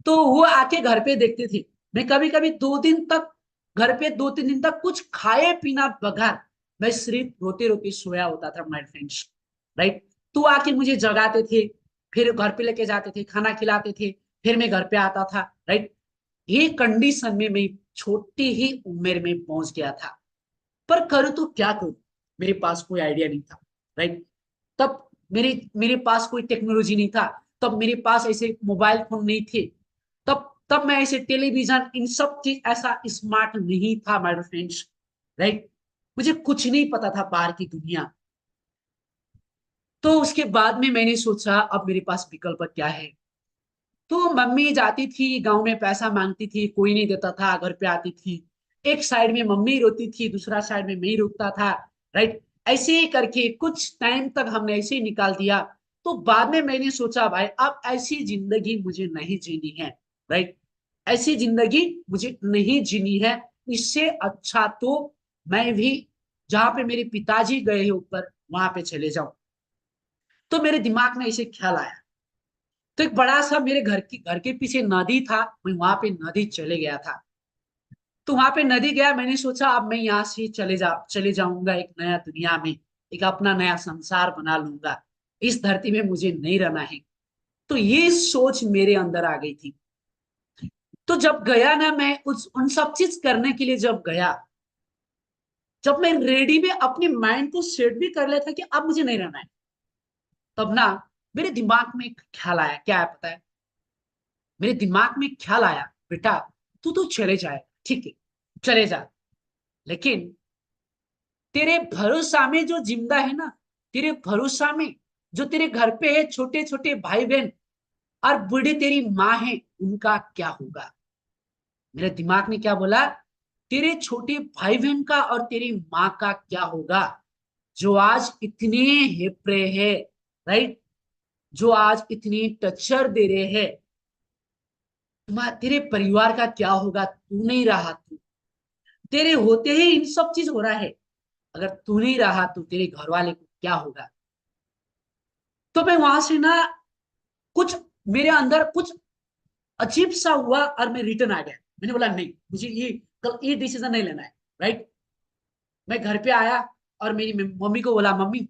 तो वो आके घर पे देखते थे। मैं कभी कभी 2 दिन तक घर पे, 2-3 दिन तक कुछ खाए पीना बगैर मैं सिर्फ रोते रोते सोया होता था माय फ्रेंड्स, राइट। तो आके मुझे जगाते थे, फिर घर पे लेके जाते थे, खाना खिलाते थे, फिर मैं घर पे आता था, राइट। ये कंडीशन में मैं छोटी ही उम्र में पहुंच गया था। पर करूँ तो क्या करूँ? मेरे पास कोई आइडिया नहीं था, राइट। तब मेरे मेरे पास कोई टेक्नोलॉजी नहीं था, तब मेरे पास ऐसे मोबाइल फोन नहीं थे, तब तब मैं ऐसे टेलीविजन इन सब चीज ऐसा स्मार्ट नहीं था माय फ्रेंड्स, राइट। मुझे कुछ नहीं पता था बाहर की दुनिया। तो उसके बाद में मैंने सोचा अब मेरे पास विकल्प क्या है। तो मम्मी जाती थी गांव में, पैसा मांगती थी, कोई नहीं देता था, घर पे आती थी। एक साइड में मम्मी रोती थी, दूसरा साइड में मैं ही रोता था, राइट। ऐसे ही करके कुछ टाइम तक हमने ऐसे ही निकाल दिया। तो बाद में मैंने सोचा भाई अब ऐसी जिंदगी मुझे नहीं जीनी है, राइट। ऐसी जिंदगी मुझे नहीं जीनी है। इससे अच्छा तो मैं भी जहां पे मेरे पिताजी गए हैं ऊपर, वहां पे चले जाऊं। तो मेरे दिमाग में ऐसे ख्याल आया। तो एक बड़ा सा मेरे घर के पीछे नदी था, मैं वहां पे नदी चले गया था। तो वहां पे नदी गया, मैंने सोचा अब मैं यहाँ से चले जाऊंगा एक नया दुनिया में, एक अपना नया संसार बना लूंगा, इस धरती में मुझे नहीं रहना है। तो ये सोच मेरे अंदर आ गई थी। तो जब गया ना, मैं उस उन सब चीज करने के लिए जब गया, जब मैं रेडी में अपने माइंड को सेट भी कर लिया था कि अब मुझे नहीं रहना है, तब ना मेरे दिमाग में एक ख्याल आया। क्या है पता है? मेरे दिमाग में ख्याल आया, बेटा तू तो चले जाए, ठीक है, चले जा, लेकिन तेरे भरोसा में जो जिंदा है ना, तेरे भरोसा में जो तेरे घर पे है, छोटे छोटे भाई बहन और बूढ़ी तेरी माँ है, उनका क्या होगा? मेरे दिमाग ने क्या बोला? तेरे छोटे भाई बहन का और तेरी माँ का क्या होगा, जो आज इतने हेपरे है, राइट, जो आज इतनी टक्कर दे रहे हैं। तेरे परिवार का क्या होगा? तू नहीं रहा, तू तेरे होते ही इन सब चीज हो रहा है, अगर तू नहीं रहा तो तेरे घर वाले को क्या होगा। तो मैं वहां से ना, कुछ मेरे अंदर कुछ अजीब सा हुआ और मैं रिटर्न आ गया। मैंने बोला नहीं, मुझे ये कल ये डिसीजन नहीं लेना है, राइट। मैं घर पे आया और मेरी मम्मी को बोला, मम्मी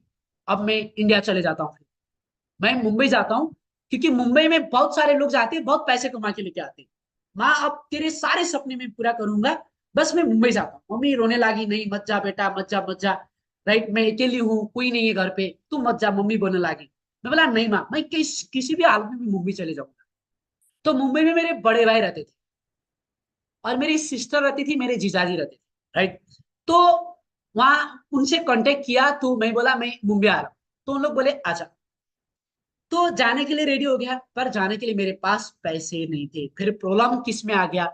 अब मैं इंडिया चले जाता हूँ, मैं मुंबई जाता हूँ, क्योंकि मुंबई में बहुत सारे लोग जाते हैं, बहुत पैसे कमा के लेके आते हैं। माँ अब तेरे सारे सपने मैं पूरा करूंगा, बस मैं मुंबई जाता हूँ। मम्मी रोने लगी, नहीं मत जा बेटा, मत जा मत जा, राइट, मैं अकेली हूँ, कोई नहीं है घर पे, तू मत जा, मम्मी बोलने लगी। मैं बोला नहीं माँ, मैं किसी भी हालत में भी मुंबई चले जाऊंगा। तो मुंबई में मेरे बड़े भाई रहते थे और मेरी सिस्टर रहती थी, मेरे जीजाजी रहते थे, राइट। तो वहां उनसे कांटेक्ट किया, तो मैं बोला मैं मुंबई आ रहा हूँ। तो उन लोग बोले आजा। तो जाने के लिए रेडी हो गया, पर जाने के लिए मेरे पास पैसे नहीं थे। फिर प्रॉब्लम किस में आ गया,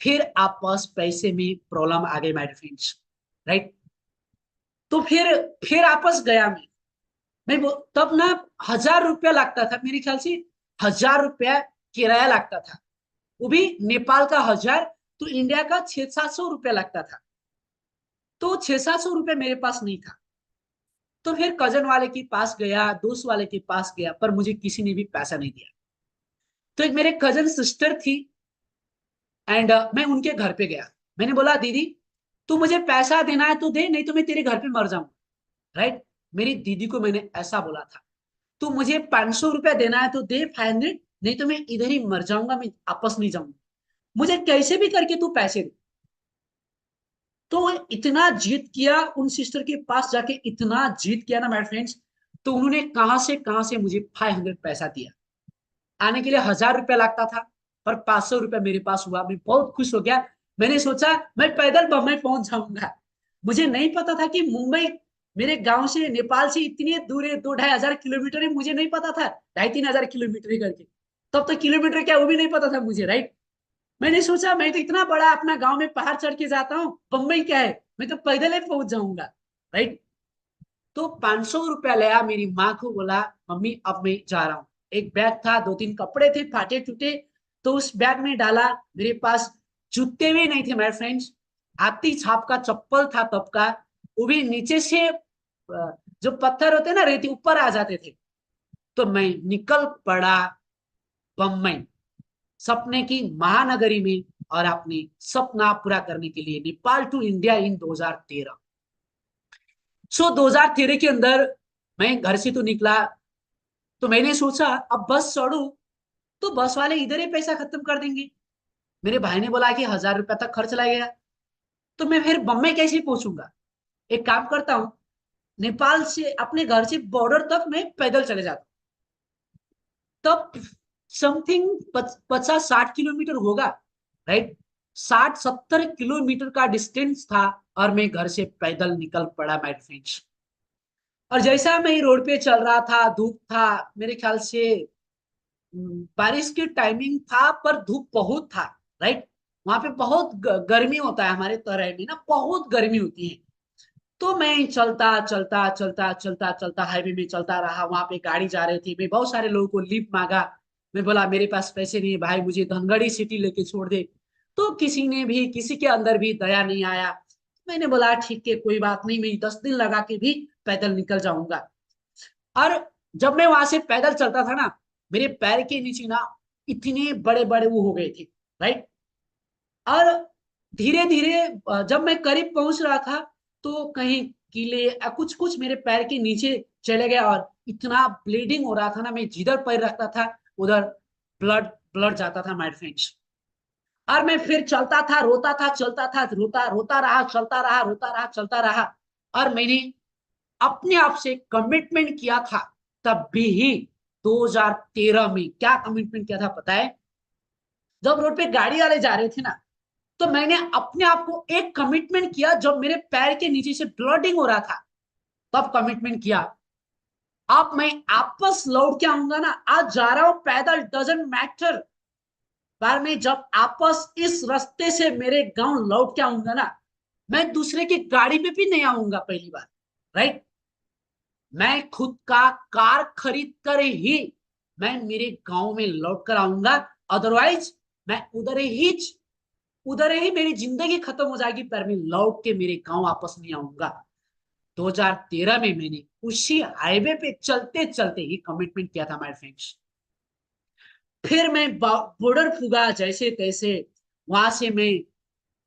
फिर आपस पैसे में प्रॉब्लम आ गई माय फ्रेंड्स, राइट। तो फिर आपस गया तब ना 1,000 रुपया लगता था मेरे ख्याल से, 1,000 रुपया किराया लगता था, वो भी नेपाल का 1,000, तो इंडिया का 600-700 रुपया लगता था। तो 600-700 रुपया मेरे पास नहीं था। तो फिर कजन वाले के पास गया, दोस्त वाले के पास गया, पर मुझे किसी ने भी पैसा नहीं दिया। तो एक मेरे कजन सिस्टर थी, एंड मैं उनके घर पे गया। मैंने बोला दीदी तू मुझे पैसा देना है तो दे, नहीं तो मैं तेरे घर पे मर जाऊंगा, राइट। मेरी दीदी को मैंने ऐसा बोला था, तू मुझे 500 रुपया देना है तो दे, 500, नहीं तो मैं इधर ही मर जाऊंगा, मैं आपस नहीं जाऊंगा, मुझे कैसे भी करके तू पैसे दे। तो इतना जीत किया, उन सिस्टर के पास जाके इतना जीत किया ना माय फ्रेंड्स। तो उन्होंने कहां से मुझे 500 पैसा दिया। आने के लिए 1,000 रुपया लगता था, पर 500 रुपया मेरे पास हुआ। मैं बहुत खुश हो गया। मैंने सोचा मैं पैदल बम्बई पहुंच जाऊंगा। मुझे नहीं पता था कि मुंबई मेरे गांव से, नेपाल से इतनी दूर है, 2-2.5 हजार किलोमीटर है, मुझे नहीं पता था, 2,500-3,000 किलोमीटर करके। तब तो किलोमीटर क्या वो भी नहीं पता था मुझे, राइट। मैंने सोचा मैं तो इतना बड़ा अपना गांव में पहाड़ चढ़ के जाता हूँ, बम्बई क्या है, मैं तो पैदल ही पहुंच जाऊंगा, राइट। तो 500 रुपया लिया, मेरी माँ को बोला मम्मी अब मैं जा रहा हूँ। एक बैग था, 2-3 कपड़े थे फाटे टूटे, तो उस बैग में डाला। मेरे पास जूते भी नहीं थे माय फ्रेंड्स, हाथी छाप का चप्पल था तब का, वो भी नीचे से जो पत्थर होते ना, रेती ऊपर आ जाते थे। तो मैं निकल पड़ा बम्बई, सपने की महानगरी में, और अपने सपना पूरा करने के लिए नेपाल टू इंडिया इन 2013। 2013 के अंदर मैं घर से तो निकला, तो मैंने सोचा अब बस चढ़ू तो बस वाले इधर ही पैसा खत्म कर देंगे। मेरे भाई ने बोला कि 1,000 रुपया तक खर्च लगेगा, तो मैं फिर बम्बई कैसे पहुंचूंगा। एक काम करता हूँ, नेपाल से अपने घर से बॉर्डर तक मैं पैदल चले जाता हूँ। तब समथिंग 50-60 किलोमीटर होगा, राइट। 60-70 किलोमीटर का डिस्टेंस था, और मैं घर से पैदल निकल पड़ा माय फ्रेंड्स। और जैसा मैं रोड पे चल रहा था, धूप था, मेरे ख्याल से बारिश की टाइमिंग था, पर धूप बहुत था, राइट। वहां पे बहुत गर्मी होता है, हमारे तरह में ना बहुत गर्मी होती है। तो मैं चलता चलता चलता चलता चलता हाईवे में चलता रहा। वहां पे गाड़ी जा रही थी, मैं बहुत सारे लोगों को लिफ्ट मांगा। मैं बोला मेरे पास पैसे नहीं है भाई, मुझे धनगढ़ी सिटी लेके छोड़ दे। तो किसी के अंदर भी दया नहीं आया। मैंने बोला ठीक है कोई बात नहीं, मैं 10 दिन लगा के भी पैदल निकल जाऊंगा। और जब मैं वहां से पैदल चलता था ना, मेरे पैर के नीचे ना इतने बड़े बड़े वो हो गए थे, राइट। और धीरे धीरे जब मैं करीब पहुंच रहा था, तो कहीं कीले कुछ कुछ मेरे पैर के नीचे चले गया, और इतना ब्लीडिंग हो रहा था ना, मैं जिधर पैर रखता था उधर ब्लड ब्लड जाता था माय फ्रेंड्स। और मैं फिर चलता था, रोता था, चलता था, रोता रोता रहा, चलता रहा, रोता रहा, चलता रहा। और मैंने अपने आप से कमिटमेंट किया था तब भी, 2013 में क्या कमिटमेंट किया था पता है। जब रोड पे गाड़ी वाले जा रहे थे ना, तो मैंने अपने आप को एक कमिटमेंट किया, जब मेरे पैर के नीचे से ब्लडिंग हो रहा था, तब कमिटमेंट किया अब मैं आपस लौट के आऊंगा ना, आज जा रहा हूं पैदल, डजेंट मैटर, पर मैं जब आपस इस रास्ते से मेरे गांव लौट के आऊंगा ना, मैं दूसरे की गाड़ी में भी नहीं आऊंगा पहली बार, राइट। मैं खुद का कार खरीद कर ही मैं मेरे गांव में लौट कर आऊंगा, अदरवाइज मैं उधर ही उधर ही मेरी जिंदगी खत्म हो जाएगी, पर मैं लौट के मेरे गांव वापस नहीं आऊंगा। 2013 में मैंने उसी हाईवे पे चलते चलते ही कमिटमेंट किया था माय फ्रेंड्स। फिर मैं बॉर्डर फूगा जैसे तैसे। वहां से मैं,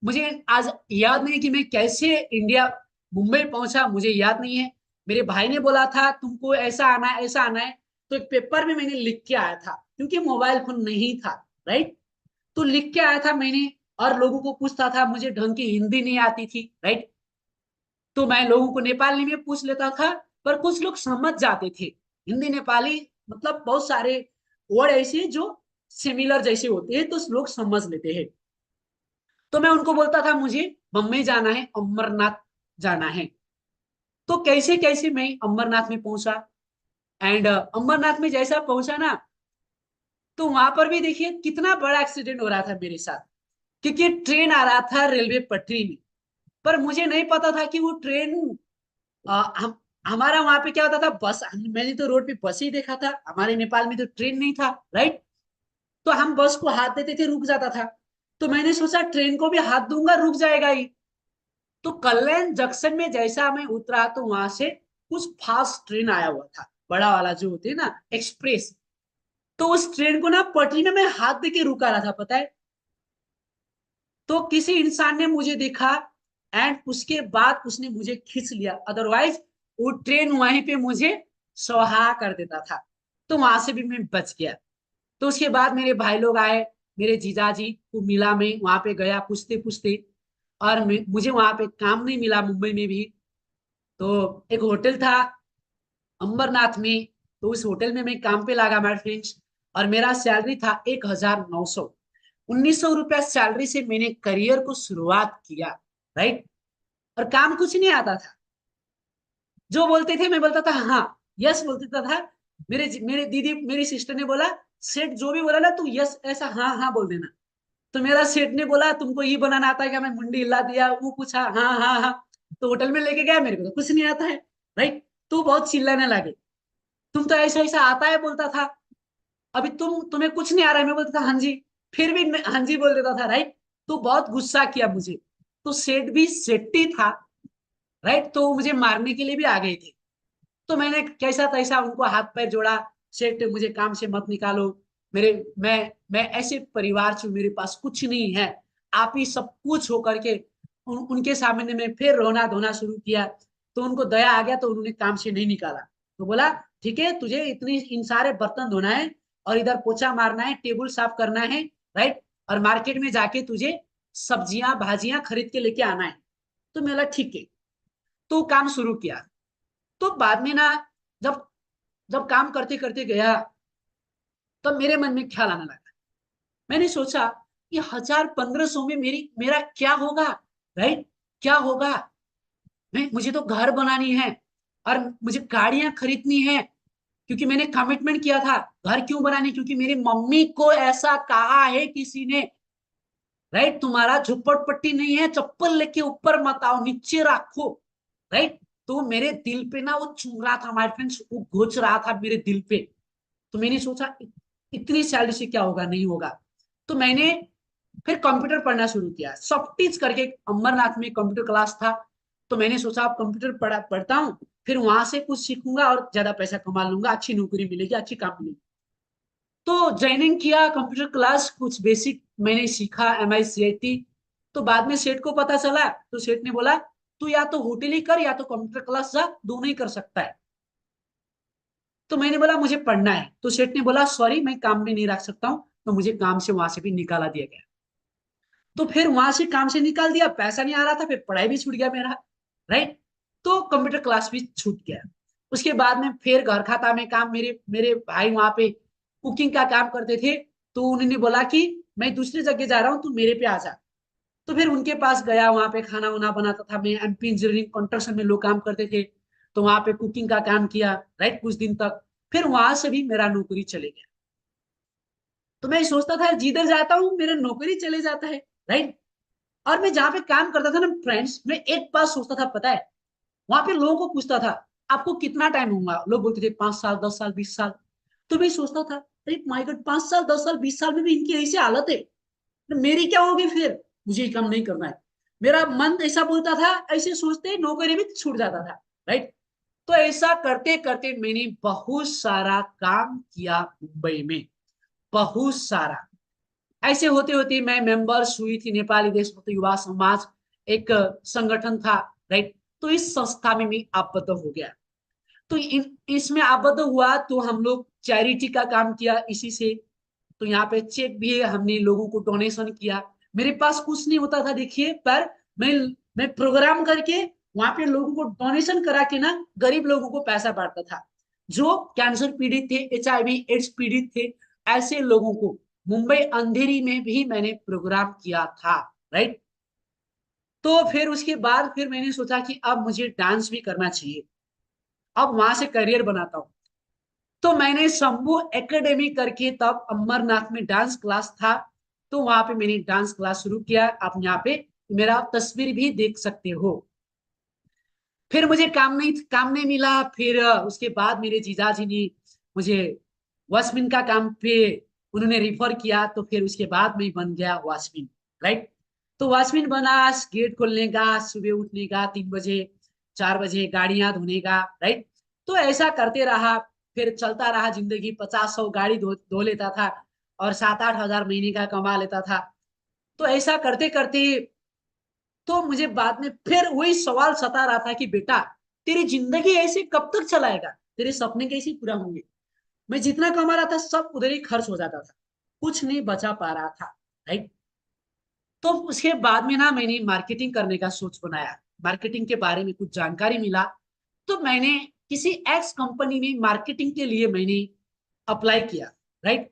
मुझे आज याद नहीं कि मैं कैसे इंडिया मुंबई पहुंचा, मुझे याद नहीं है। मेरे भाई ने बोला था तुमको ऐसा आना है ऐसा आना है, तो एक पेपर में मैंने लिख के आया था, क्योंकि मोबाइल फोन नहीं था, राइट। तो लिख के आया था मैंने, और लोगों को पूछता था, मुझे ढंग की हिंदी नहीं आती थी, राइट। तो मैं लोगों को नेपाली में पूछ लेता था, पर कुछ लोग समझ जाते थे। हिंदी नेपाली मतलब बहुत सारे वर्ड ऐसे जो सिमिलर जैसे होते हैं, तो लोग समझ लेते हैं। तो मैं उनको बोलता था मुझे बम्बई जाना है, अमरनाथ जाना है। तो कैसे कैसे मैं अमरनाथ में पहुंचा। एंड अमरनाथ में जैसा पहुंचा ना, तो वहां पर भी देखिए कितना बड़ा एक्सीडेंट हो रहा था मेरे साथ, क्योंकि ट्रेन आ रहा था रेलवे पटरी में। पर मुझे नहीं पता था कि वो ट्रेन, हम हमारा वहां पे क्या होता था, बस मैंने तो रोड पे बस ही देखा था, हमारे नेपाल में तो ट्रेन नहीं था, राइट। तो हम बस को हाथ देते थे, रुक जाता था। तो मैंने सोचा ट्रेन को भी हाथ दूंगा, रुक जाएगा ही। तो कल्याण जंक्शन में जैसा मैं उतरा, तो वहां से कुछ फास्ट ट्रेन आया हुआ था, बड़ा वाला जो होते है ना, एक्सप्रेस। तो उस ट्रेन को ना पटरी में मैं हाथ दे के रुका रहा था, पता है। तो किसी इंसान ने मुझे देखा, एंड उसके बाद उसने मुझे खींच लिया, अदरवाइज वो ट्रेन वहीं पे मुझे सुहा कर देता था। तो वहां से भी मैं बच गया। तो उसके बाद मेरे भाई लोग आए, मेरे जीजाजी को मिला, मैं वहां पे गया पूछते पूछते, और मुझे वहां पे काम नहीं मिला मुंबई में भी। तो एक होटल था अंबरनाथ में, तो उस होटल में मैं काम पे लगा माय फ्रेंड्स। और मेरा सैलरी था 1900, 1900 रुपया सैलरी से मैंने करियर को शुरुआत किया, राइट। और काम कुछ नहीं आता था, जो बोलते थे मैं बोलता था हाँ, यस बोलता था। मेरे दीदी मेरी सिस्टर ने बोला, सेठ जो भी बोला ना तू यस ऐसा हाँ हाँ बोल देना। तो मेरा सेठ ने बोला तुमको ये बनाना आता है क्या, मैं मुंडी हिला दिया, वो पूछा हाँ हाँ हाँ। तो होटल में लेके गया, मेरे को तो कुछ नहीं आता है, राइट। तो बहुत चिल्लाने लगे, तुम तो ऐसा ऐसा आता है बोलता था, अभी तुम्हें कुछ नहीं आ रहा है, मैं बोलता था हाँ जी। फिर भी मैं हाँ जी बोल देता था, राइट। तो बहुत गुस्सा किया मुझे। तो सेठ भी सेठी था, राइट, तो मुझे मारने के लिए भी आ गए थे। तो मैंने कैसा तैसा उनको हाथ पैर जोड़ा, सेठ मुझे काम से मत निकालो, मेरे मैं ऐसे परिवार से, मेरे पास कुछ नहीं है, आप ही सब कुछ हो करके। उनके सामने में फिर रोना धोना शुरू किया। तो उनको दया आ गया, तो उन्होंने काम से नहीं निकाला। तो बोला ठीक है, तुझे इतनी इन सारे बर्तन धोना है, और इधर पोछा मारना है, टेबल साफ करना है, राइट। और मार्केट में जाके तुझे सब्जियां भाजियां खरीद के लेके आना है। तो मैं बोला ठीक है। तो काम शुरू किया। तो बाद में ना, जब जब काम करते करते गया, तब मेरे मन में ख्याल आने लगा। मैंने सोचा कि 1000 1500 में मेरा क्या होगा, राइट। क्या होगा, मुझे तो घर बनानी है, और मुझे गाड़ियां खरीदनी है, क्योंकि मैंने कमिटमेंट किया था। घर क्यों बनानी, क्योंकि मेरी मम्मी को ऐसा कहा है किसी ने, राइट, तुम्हारा झुप्पड़पट्टी नहीं है, चप्पल लेके ऊपर मत आओ, नीचे रखो, राइट। तो मेरे दिल पे ना वो चुभ रहा था माय फ्रेंड्स, वो घुस रहा था मेरे दिल पे। तो मैंने सोचा इतनी सैलरी से क्या होगा, नहीं होगा। तो मैंने फिर कंप्यूटर पढ़ना शुरू किया, सॉफ्टीज करके अमरनाथ में कंप्यूटर क्लास था। तो मैंने सोचा अब कंप्यूटर पढ़ता हूँ, फिर वहां से कुछ सीखूंगा और ज्यादा पैसा कमा लूंगा, अच्छी नौकरी मिलेगी, अच्छी काम मिलेगी। तो ज्वाइनिंग किया कंप्यूटर क्लास, कुछ बेसिक मैंने सीखा, MI CIT। तो बाद में सेठ को पता चला, तो सेठ ने बोला तू या तो होटल ही कर या तो कंप्यूटर क्लास जा, दोनों ही कर सकता है। तो मैंने बोला मुझे पढ़ना है। तो सेठ ने बोला सॉरी, मैं काम में नहीं रख सकता हूँ। तो मुझे काम से वहां से भी निकाला दिया गया। तो फिर वहां से काम से निकाल दिया, पैसा नहीं आ रहा था, फिर पढ़ाई भी छूट गया मेरा, राइट। तो कंप्यूटर क्लास भी छूट गया। उसके बाद में फिर घर खाता में काम, मेरे मेरे भाई वहां पे कुकिंग का काम करते थे। तो उन्होंने बोला कि मैं दूसरी जगह जा रहा हूँ, तू मेरे पे आ जा। तो फिर उनके पास गया, वहां पे खाना वाना बनाता था मैं। MP इंजीनियरिंग कंस्ट्रक्शन में लोग काम करते थे, तो वहां पे कुकिंग का काम किया, राइट, कुछ दिन तक। फिर वहां से भी मेरा नौकरी चले गया। तो मैं सोचता था जिधर जाता हूँ मेरा नौकरी चले जाता है, राइट। और मैं जहाँ पे काम करता था ना फ्रेंड्स, मैं एक बात सोचता था, पता है, वहां पे लोगों को पूछता था आपको कितना टाइम होगा, लोग बोलते थे 5 साल 10 साल 20 साल। तो मैं सोचता था अरे माय गॉड, 5 साल 10 साल 20 साल में भी इनकी ऐसी हालत है, तो मेरी क्या होगी फिर, मुझे ये काम नहीं करना है। मेरा मन ऐसा बोलता था, ऐसे सोचते नौकरी भी छूट जाता था, राइट। तो ऐसा करते करते मैंने बहुत सारा काम किया मुंबई में, बहुत सारा। ऐसे होते होते मैं मेंबर्स हुई थी नेपाली देशभक्त युवा समाज, एक संगठन था, राइट। तो इस संस्था में मैं आबद्ध हो गया। तो इसमें आबद्ध हुआ तो हम लोग चैरिटी का काम किया इसी से। तो यहाँ पे चेक भी है, हमने लोगों को डोनेशन किया। मेरे पास कुछ नहीं होता था देखिए, पर मैं मैं प्रोग्राम करके वहां पे लोगों को डोनेशन करा के ना गरीब लोगों को पैसा बांटता था, जो कैंसर पीड़ित थे, HIV एड्स पीड़ित थे, ऐसे लोगों को। मुंबई अंधेरी में भी मैंने प्रोग्राम किया था, राइट। तो फिर उसके बाद फिर मैंने सोचा कि अब मुझे डांस भी करना चाहिए, अब वहां से करियर बनाता हूँ। तो मैंने शंभू एकेडमी करके, तब अमरनाथ में डांस क्लास था, तो वहां पे मैंने डांस क्लास शुरू किया। आप यहाँ पे मेरा तस्वीर भी देख सकते हो। फिर मुझे काम नहीं मिला। फिर उसके बाद मेरे जीजाजी ने मुझे वॉचमैन का काम पे उन्होंने रिफर किया। तो फिर उसके बाद मैं बन गया वॉचमैन, राइट। तो वॉचमैन बना, गेट खोलने का, सुबह उठने का 3 बजे 4 बजे, गाड़ियां धोने का, राइट। तो ऐसा करते रहा, फिर चलता रहा जिंदगी। 50-100 गाड़ी धो लेता था और 7-8 हजार महीने का कमा लेता था। तो ऐसा करते करते तो मुझे बाद में फिर वही सवाल सता रहा था कि बेटा, तेरी जिंदगी ऐसे कब तक चलाएगा, तेरे सपने कैसे पूरा होंगे। मैं जितना कमा रहा था सब उधर ही खर्च हो जाता था, कुछ नहीं बचा पा रहा था, राइट। तो उसके बाद में ना मैंने मार्केटिंग करने का सोच बनाया। मार्केटिंग के बारे में कुछ जानकारी मिला, तो मैंने किसी एक्स कंपनी में मार्केटिंग के लिए मैंने अप्लाई किया, राइट।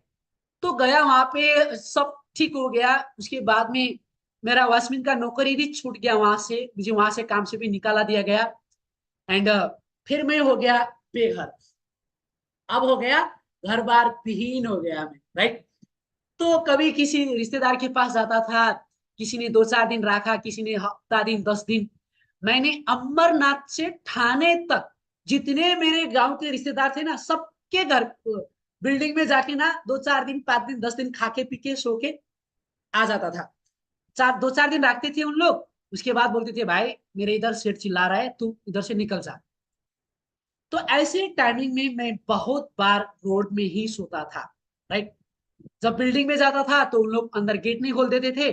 तो गया वहां पे, सब ठीक हो गया। उसके बाद में मेरा वॉचमैन का नौकरी भी छूट गया वहां से, मुझे वहां से काम से भी निकाला दिया गया। एंड फिर मैं हो गया बेघर। अब हो गया घर बार विहीन हो गया मैं, राइट। तो कभी किसी रिश्तेदार के पास जाता था, किसी ने 2-4 दिन रखा, किसी ने हफ्ता दिन 10 दिन। मैंने अमरनाथ से ठाणे तक जितने मेरे गांव के रिश्तेदार थे ना, सबके घर बिल्डिंग में जाके ना 2-4 दिन 5 दिन 10 दिन खा के पी के सो के आ जाता था। 2-4 दिन रखते थे उन लोग। उसके बाद बोलते थे भाई मेरे इधर सेठ चिल्ला रहा है, तू इधर से निकल जा। तो ऐसे टाइमिंग में मैं बहुत बार रोड में ही सोता था, राइट। जब बिल्डिंग में जाता था तो उन लोग अंदर गेट नहीं खोल देते थे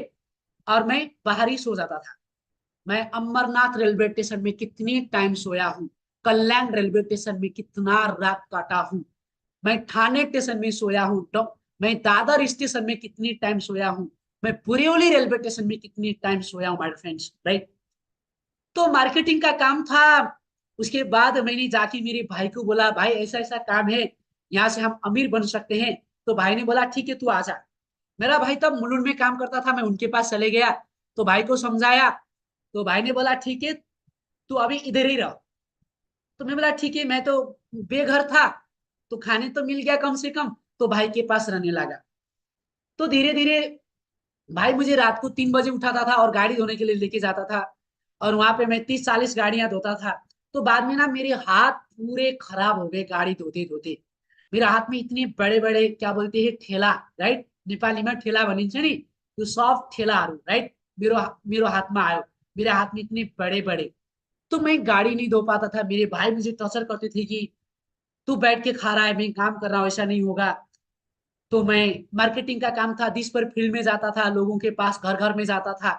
और मैं बाहर ही सो जाता था। मैं अमरनाथ रेलवे स्टेशन में कितनी टाइम सोया हूँ, कल्याण रेलवे स्टेशन में कितना रात काटा हूँ, मैं ठाणे स्टेशन में सोया हूँ, मैं दादर स्टेशन में कितनी टाइम सोया हूँ, मैं बुरेली रेलवे स्टेशन में कितनी टाइम सोया हूँ, माय फ्रेंड्स, राइट। तो मार्केटिंग का काम था। उसके बाद मैंने जाके मेरे भाई को बोला, भाई ऐसा ऐसा काम है, यहाँ से हम अमीर बन सकते हैं। तो भाई ने बोला ठीक है तू आ जा। मेरा भाई तब मुलुंड में काम करता था, मैं उनके पास चले गया। तो भाई को समझाया, तो भाई ने बोला ठीक है तू अभी इधर ही रह। तो मैं बोला ठीक है, मैं तो बेघर था, तो खाने तो मिल गया कम से कम। तो भाई के पास रहने लगा। तो धीरे धीरे भाई मुझे रात को 3 बजे उठाता था और गाड़ी धोने के लिए लेके जाता था, और वहां पे मैं 30-40 गाड़ियां धोता था। तो बाद में ना मेरे हाथ पूरे खराब हो गए गाड़ी धोते धोते। मेरे हाथ में इतने बड़े बड़े क्या बोलते हैं ठेला, राइट, नेपाली में ठेला भनिन्छ नि, त्यो सब ठेलाहरू, राइट, मेरो मेरो हाथमा आयो। मेरे हाथ में इतने बड़े बड़े, तो मैं गाड़ी नहीं धो पाता था। मेरे भाई मुझे टॉर्चर करते थे कि तू बैठ के खा रहा है, मैं काम कर रहा हूँ, ऐसा नहीं होगा। तो मैं मार्केटिंग का काम था, दिस पर फील्ड में जाता था, लोगों के पास घर घर में जाता था।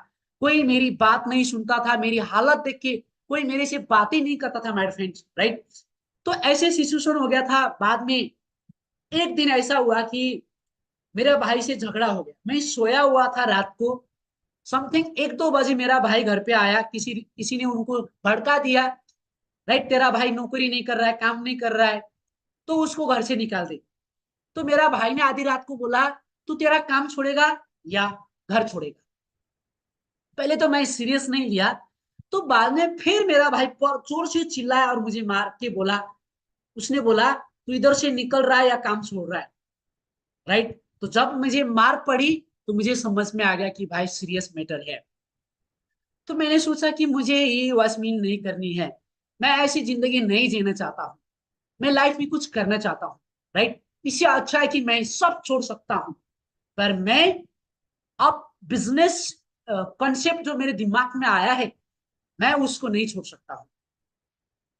कोई मेरी बात नहीं सुनता था, मेरी हालत देख के कोई मेरे से बात ही नहीं करता था, माय फ्रेंड्स, राइट। तो ऐसे सिचुएशन हो गया था। बाद में एक दिन ऐसा हुआ कि मेरे भाई से झगड़ा हो गया। मैं सोया हुआ था रात को, समथिंग 1-2 बजे मेरा भाई घर पे आया। किसी किसी ने उनको भड़का दिया, राइट, तेरा भाई नौकरी नहीं कर रहा है, काम नहीं कर रहा है, तो उसको घर से निकाल दे। तो मेरा भाई ने आधी रात को बोला तू तेरा काम छोड़ेगा या घर छोड़ेगा। पहले तो मैं सीरियस नहीं लिया। तो बाद में फिर मेरा भाई जोर से चिल्लाया और मुझे मार के बोला, उसने बोला तू इधर से निकल रहा है या काम छोड़ रहा है, राइट। तो जब मुझे मार पड़ी तो मुझे समझ में आ गया कि भाई सीरियस मैटर है। तो मैंने सोचा कि मुझे ये वॉचमैन नहीं करनी है, मैं ऐसी जिंदगी नहीं जीना चाहता हूँ, मैं लाइफ में कुछ करना चाहता हूँ, राइट। इससे अच्छा है कि मैं सब छोड़ सकता हूँ, पर मैं अब बिजनेस कंसेप्ट जो मेरे दिमाग में आया है, मैं उसको नहीं छोड़ सकता हूँ।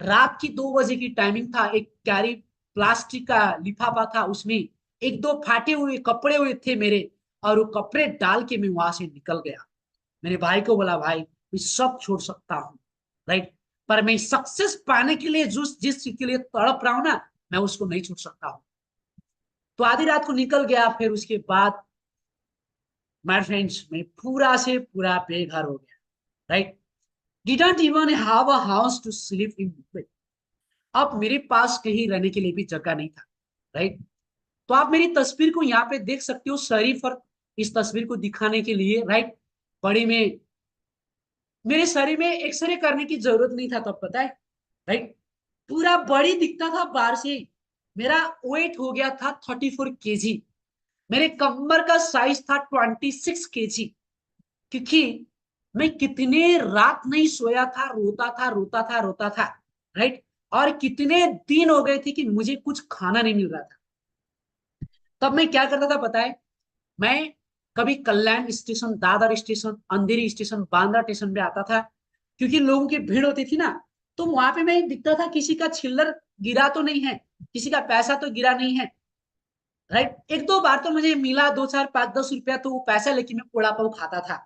रात की 2 बजे की टाइमिंग था, एक कैरी प्लास्टिक का लिफाफा था, उसमें एक दो फाटे हुए कपड़े हुए थे मेरे, और वो कपड़े डाल के मैं वहां से निकल गया। मेरे भाई को बोला, भाई मैं सब छोड़ सकता हूँ, राइट, पर मैं सक्सेस पाने के लिए जिस चीज के लिए तड़प रहा हूं ना, मैं उसको नहीं छोड़ सकता हूँ। तो आधी रात को निकल गया। फिर उसके बाद माय फ्रेंड्स, मैं पूरा से पूरा बेघर हो गया, right. Didn't even have a house to sleep in. अब मेरे पास कहीं रहने के लिए भी जगह नहीं था, राइट। तो आप मेरी तस्वीर को यहाँ पे देख सकते हो, शरीफ, और इस तस्वीर को दिखाने के लिए, राइट, बड़ी में मेरे शरीर में एक्सरे करने की जरूरत नहीं था, तब पता है, राइट, पूरा बड़ी दिखता था बाहर से। मेरा वेट हो गया था 34 kg। मेरे कमर का साइज था 26 kg। क्योंकि मैं कितने रात नहीं सोया था, रोता था रोता था रोता था, राइट। और कितने दिन हो गए थे कि मुझे कुछ खाना नहीं मिल रहा था। तब मैं क्या करता था पता है, मैं कभी कल्याण स्टेशन, दादर स्टेशन, अंधेरी स्टेशन, बांद्रा स्टेशन पे आता था, क्योंकि लोगों की भीड़ होती थी ना। तो वहां पे मैं दिखता था, किसी का चिल्लर गिरा तो नहीं है, किसी का पैसा तो गिरा नहीं है, राइट। एक दो बार तो मुझे मिला 2 4 5 10 रुपया, तो वो पैसा लेके मैं पोड़ा पाव खाता था,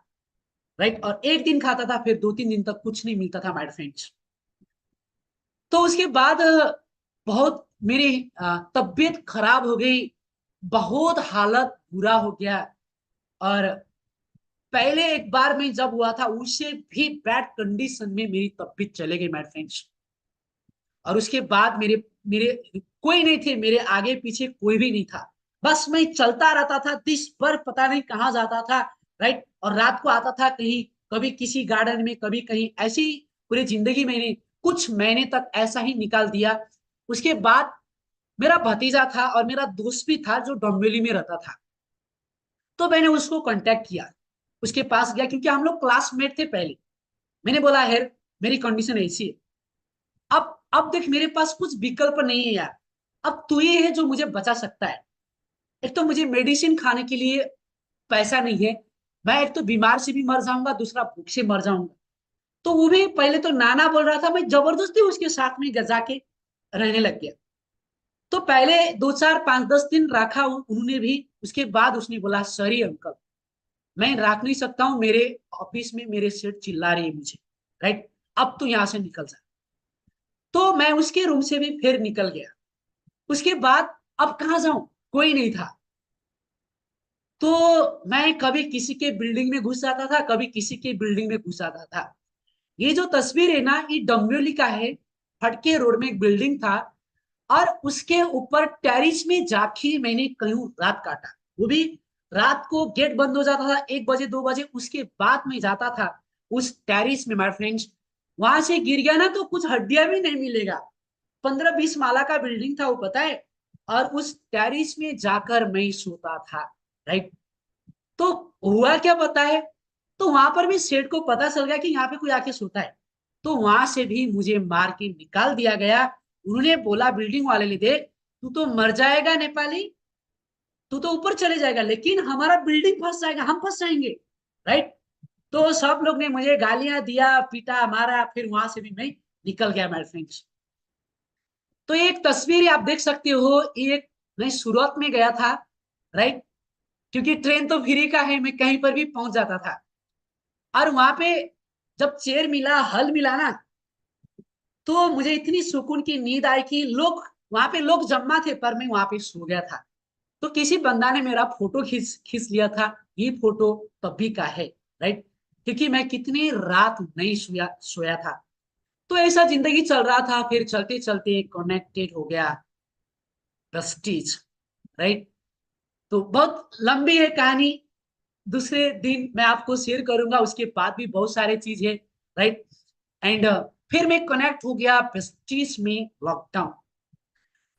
राइट। और एक दिन खाता था, फिर 2 3 दिन तक कुछ नहीं मिलता था, माय फ्रेंड्स। तो उसके बाद बहुत मेरी तबीयत खराब हो गई, बहुत हालत बुरा हो गया। और पहले एक बार में जब हुआ था, उससे भी बैड कंडीशन में मेरी तबीयत चले गई, माय फ्रेंड्स। और उसके बाद मेरे मेरे कोई नहीं थे, मेरे आगे पीछे कोई भी नहीं था। बस मैं चलता रहता था, दिस भर पता नहीं कहाँ जाता था, राइट। और रात को आता था कहीं, कभी किसी गार्डन में, कभी कहीं, ऐसी पूरी जिंदगी मैंने कुछ महीने तक ऐसा ही निकाल दिया। उसके बाद मेरा भतीजा था और मेरा दोस्त भी था जो डोंबिवली में रहता था। तो मैंने उसको कांटेक्ट किया, उसके पास गया, क्योंकि हम लोग क्लासमेट थे पहले। मैंने बोला, हेर, मेरी कंडीशन ऐसी है, अब देख, मेरे पास कुछ विकल्प नहीं है यार, अब तू ही है जो मुझे बचा सकता है। एक तो मुझे मेडिसिन खाने के लिए पैसा नहीं है, मैं एक तो बीमार से भी मर जाऊंगा, दूसरा भूख से मर जाऊंगा। तो वो भी पहले तो नाना बोल रहा था, मैं जबरदस्ती उसके साथ में गजा के रहने लग गया। तो पहले 2 4 5 10 दिन रखा उन्होंने भी। उसके बाद उसने बोला, सॉरी अंकल, मैं रख नहीं सकता हूँ, मेरे ऑफिस में मेरे सेठ चिल्ला रही है मुझे, राइट, अब तो यहां से निकल जा। तो मैं उसके रूम से भी फिर निकल गया। उसके बाद अब कहाँ जाऊं, कोई नहीं था। तो मैं कभी किसी के बिल्डिंग में घुस जाता था, कभी किसी के बिल्डिंग में घुस जाता था। ये जो तस्वीर है ना, ये डोंबिवली का है। फटके रोड में एक बिल्डिंग था, और उसके ऊपर टेरिस में जाके मैंने कहीं रात काटा। वो भी रात को गेट बंद हो जाता था 1 बजे 2 बजे, उसके बाद में जाता था उस टेरिस में, माय फ्रेंड्स। वहां से गिर गया ना तो कुछ हड्डियां भी नहीं मिलेगा। 15 20 माला का बिल्डिंग था वो, पता है। और उस टेरिस में जाकर मैं सोता था, राइट। तो हुआ क्या पता है, तो वहां पर भी सेठ को पता चल गया कि यहाँ पे कोई आके सोता है। तो वहां से भी मुझे मार के निकाल दिया गया। उन्होंने बोला, बिल्डिंग वाले ने, देख, तू तो मर जाएगा नेपाली, तू तो ऊपर चले जाएगा, लेकिन हमारा बिल्डिंग फंस जाएगा, हम फंस जाएंगे, राइट। तो सब लोग ने मुझे गालियां दिया, पीटा, मारा। फिर वहां से भी मैं निकल गया, माय फ्रेंड्स। तो ये एक तस्वीर आप देख सकते हो, एक मैं सूरत में गया था, राइट, क्योंकि ट्रेन तो फ्री का है, मैं कहीं पर भी पहुंच जाता था। और वहां पे जब चेयर मिला, हल मिला ना, तो मुझे इतनी सुकून की नींद आई कि लोग वहां पे लोग जमा थे, पर मैं वहां पे सो गया था। तो किसी बंदा ने मेरा फोटो खींच खींच लिया था। ये फोटो तभी का है, राइट, क्योंकि मैं कितनी रात नहीं सोया था। तो ऐसा जिंदगी चल रहा था। फिर चलते चलते कनेक्टेड हो गया प्रेस्टीज, राइट। तो बहुत लंबी है कहानी, दूसरे दिन मैं आपको शेयर करूंगा। उसके बाद भी बहुत सारे चीज है, राइट। एंड फिर मैं कनेक्ट हो गया प्रेस्टीज में, लॉकडाउन।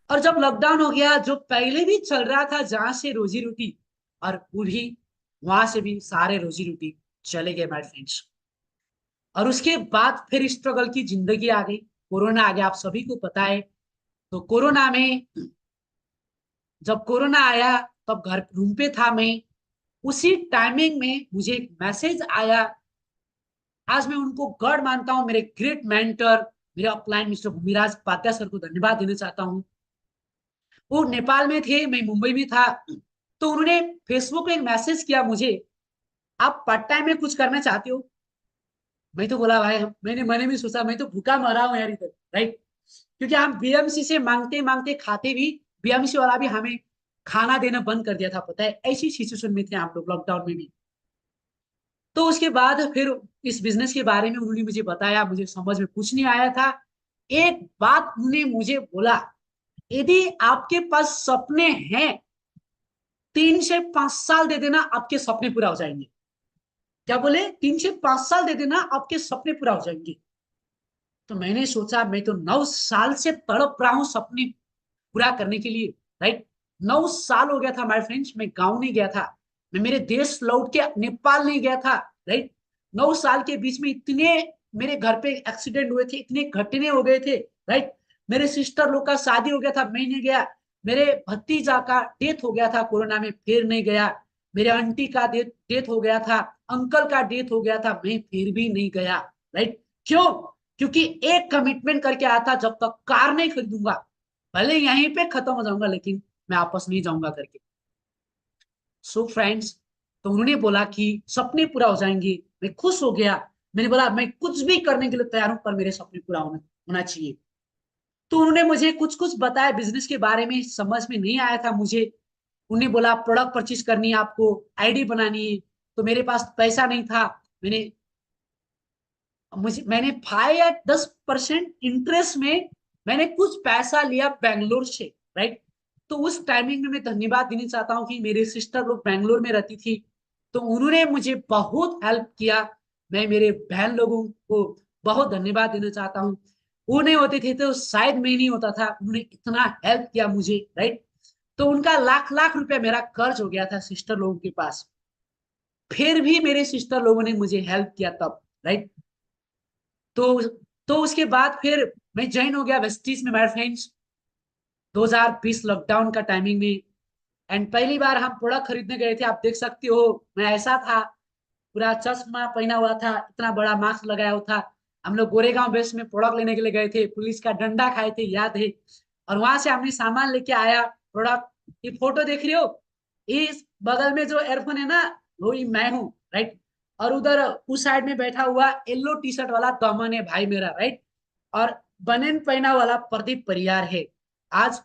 और जब लॉकडाउन हो गया, जो पहले भी चल रहा था जहां से रोजी रोटी, और वो भी वहां से भी सारे रोजी रोटी चले गए, माय फ्रेंड्स। और उसके बाद फिर स्ट्रगल की जिंदगी आ गई, कोरोना आ गया, आप सभी को पता है। तो कोरोना में, जब कोरोना आया, तब घर रूम पे था मैं। उसी टाइमिंग में मुझे एक मैसेज आया। आज मैं उनको गॉड मानता हूं, मेरे ग्रेट मेंटर, मेरे अपलाइन मिस्टर भूमिराज पात्या सर को धन्यवाद देना चाहता हूं। वो नेपाल में थे, मैं मुंबई में था, तो उन्होंने फेसबुक पे एक मैसेज किया मुझे, आप पार्ट टाइम में कुछ करना चाहते हो? मैं तो बोला भाई, मैंने मन में सोचा मैं तो भूखा मरा हूं यार इधर, राइट? क्योंकि हम बीएमसी से मांगते मांगते खाते भी, बीएमसी वाला भी हमें खाना देना बंद कर दिया था, पता है, ऐसी सिचुएशन में थे हम लोग लॉकडाउन में भी। तो उसके बाद फिर इस बिजनेस के बारे में उन्होंने मुझे बताया, मुझे समझ में कुछ नहीं आया था। एक बात उन्होंने मुझे बोला, यदि आपके पास सपने हैं, 3 से 5 साल दे देना, आपके सपने पूरा हो जाएंगे। क्या बोले? 3 से 5 साल दे देना, आपके सपने पूरा हो जाएंगे। तो मैंने सोचा, मैं तो 9 साल से तड़प रहा हूं सपने पूरा करने के लिए, राइट? 9 साल हो गया था माय फ्रेंड्स, मैं गांव नहीं गया था, मैं मेरे देश लौट के नेपाल नहीं गया था, राइट? 9 साल के बीच में इतने मेरे घर पे एक्सीडेंट हुए थे, इतने घटने हो गए थे, राइट? मेरे सिस्टर लोग का शादी हो गया था, मैं नहीं गया। मेरे भतीजा का डेथ हो गया था कोरोना में, फिर नहीं गया। मेरे आंटी का डेथ हो गया था, अंकल का डेथ हो गया था, मैं फिर भी नहीं गया, राइट? क्यों? क्योंकि एक कमिटमेंट करके आया था, जब तक कार नहीं खरीदूंगा, भले यहीं पे खत्म हो जाऊंगा, लेकिन मैं आपस नहीं जाऊंगा करके। सो फ्रेंड्स, तो उन्होंने बोला कि सपने पूरा हो जाएंगे, मैं खुश हो गया। मैंने बोला मैं कुछ भी करने के लिए तैयार हूं, पर मेरे सपने पूरा होना चाहिए। तो उन्होंने मुझे कुछ कुछ बताया बिजनेस के बारे में, समझ में नहीं आया था मुझे। उन्होंने बोला प्रोडक्ट परचेज करनी है आपको, आईडी बनानी है। तो मेरे पास पैसा नहीं था। मैंने 5 या 10% इंटरेस्ट में मैंने कुछ पैसा लिया बैंगलोर से, राइट? तो उस टाइमिंग में मैं धन्यवाद देना चाहता हूँ कि मेरी सिस्टर लोग बैंगलोर में रहती थी, तो उन्होंने मुझे बहुत हेल्प किया। मैं मेरे बहन लोगों को बहुत धन्यवाद देना चाहता हूँ। वो नहीं होते थे तो शायद मैं नहीं होता था, उन्होंने इतना हेल्प किया मुझे, राइट? तो उनका लाख लाख रुपया मेरा कर्ज हो गया था सिस्टर लोगों के पास, फिर भी मेरे सिस्टर लोगों ने मुझे हेल्प किया तब, राइट? तो तो उसके बाद फिर मैं ज्वाइन हो गया वेस्टीज में, मेरे फ्रेंड्स, 2020 लॉकडाउन का टाइमिंग में। एंड पहली बार हम प्रोडक्ट खरीदने गए थे, आप देख सकते हो मैं ऐसा था, पूरा चश्मा पहना हुआ था, इतना बड़ा मास्क लगाया हुआ था। हम लोग गोरेगांव बेस में प्रोडक्ट लेने के लिए गए थे, पुलिस का डंडा खाए थे, याद है? और वहां से हमने सामान लेके आया प्रोडक्ट। ये फोटो देख रहे हो, इस बगल में जो एयरफोन है ना, वही मैं हूँ, राइट? और उधर उस साइड में बैठा हुआ येलो टी शर्ट वाला दमन है भाई मेरा, राइट? और बनियान पहना वाला प्रदीप परियार है। आज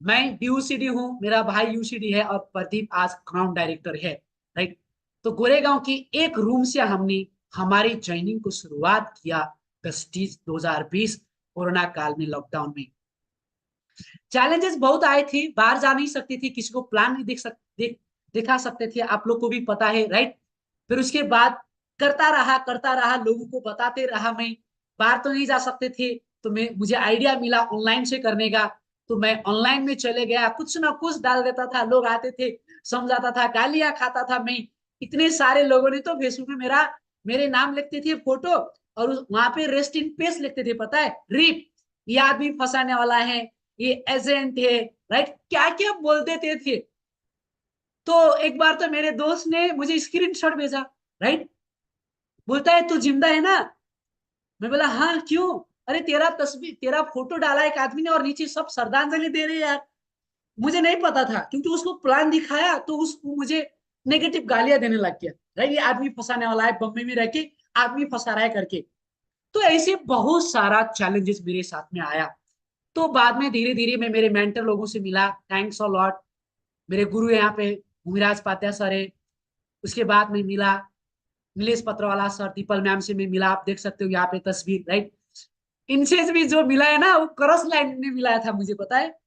मैं यूसीडी हूँ, मेरा भाई यूसीडी है, और प्रदीप आज ग्राउंड डायरेक्टर है, राइट? तो गोरेगांव की एक रूम से हमने हमारी ज्वाइनिंग को शुरुआत किया वेस्टीज 2020 कोरोना काल में, लॉकडाउन में। चैलेंजेस बहुत आए थे, बाहर जा नहीं सकती थी, किसी को प्लान नहीं दिखा सकते थे, आप लोग को भी पता है, राइट? फिर उसके बाद करता रहा, लोगों को बताते रहा। मैं बाहर तो नहीं जा सकते थे, तो मुझे आइडिया मिला ऑनलाइन से करने का, तो मैं ऑनलाइन में चले गया, कुछ ना कुछ डाल देता था, लोग आते थे, समझाता था, गालियां खाता था मैं। इतने सारे लोगों ने तो फेसबुक में मेरे नाम लिखते थे फोटो, और वहां पे रेस्ट इन पीस लिखते थे, पता है, रिप, ये आदमी फंसाने वाला है, ये एजेंट है, राइट? क्या क्या बोल देते थे। तो एक बार तो मेरे दोस्त ने मुझे स्क्रीनशॉट भेजा, राइट? बोलता है तू जिंदा है ना? मैं बोला हाँ, क्यों? अरे तेरा तस्वीर, तेरा फोटो डाला एक आदमी ने, और नीचे सब श्रद्धांजलि दे रहे हैं यार। मुझे नहीं पता था, क्योंकि उसको प्लान दिखाया तो उसको मुझे नेगेटिव गालियां देने लग गया, राइट? ये आदमी फंसाने वाला है, बम्बई में रह के आदमी फंसा रहा है करके। तो ऐसे बहुत सारा चैलेंजेस मेरे साथ में आया। तो बाद में धीरे धीरे मैं मेरे मेंटर लोगों से मिला, थैंक्स अ लॉट। मेरे गुरु यहाँ पे भूमिराज पात्या सर है। उसके बाद में मिला Nilesh Patrawala sir, the people ma'am से मैं मिला, आप देख सकते हो यहाँ पे तस्वीर, राइट? इनसे भी जो मिला है ना, वो क्रॉस लाइन ने मिलाया था मुझे, पता है?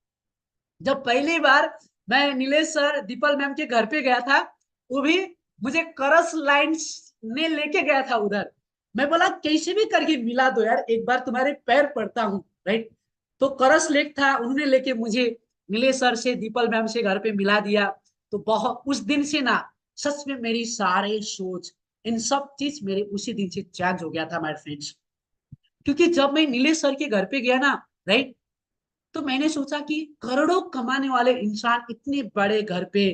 जब पहली बार मैं नीलेश सर, दीपल मैम के घर पे गया था, वो भी मुझे क्रॉस लाइन ने लेके गया था उधर। मैं बोला कैसे भी करके मिला दो यार, एक बार तुम्हारे पैर पड़ता हूँ, राइट? तो क्रॉस लेक था, उन्होंने लेके मुझे नीलेश सर से, दीपल मैम से घर पे मिला दिया। तो बहुत उस दिन से ना, सच में मेरी सारे सोच, इन सब चीज मेरे उसी दिन से चेंज हो गया था माय फ्रेंड्स। क्योंकि जब मैं नीलेश सर के घर पे गया ना, राइट, तो मैंने सोचा कि करोड़ों कमाने वाले इंसान इतने बड़े घर पे,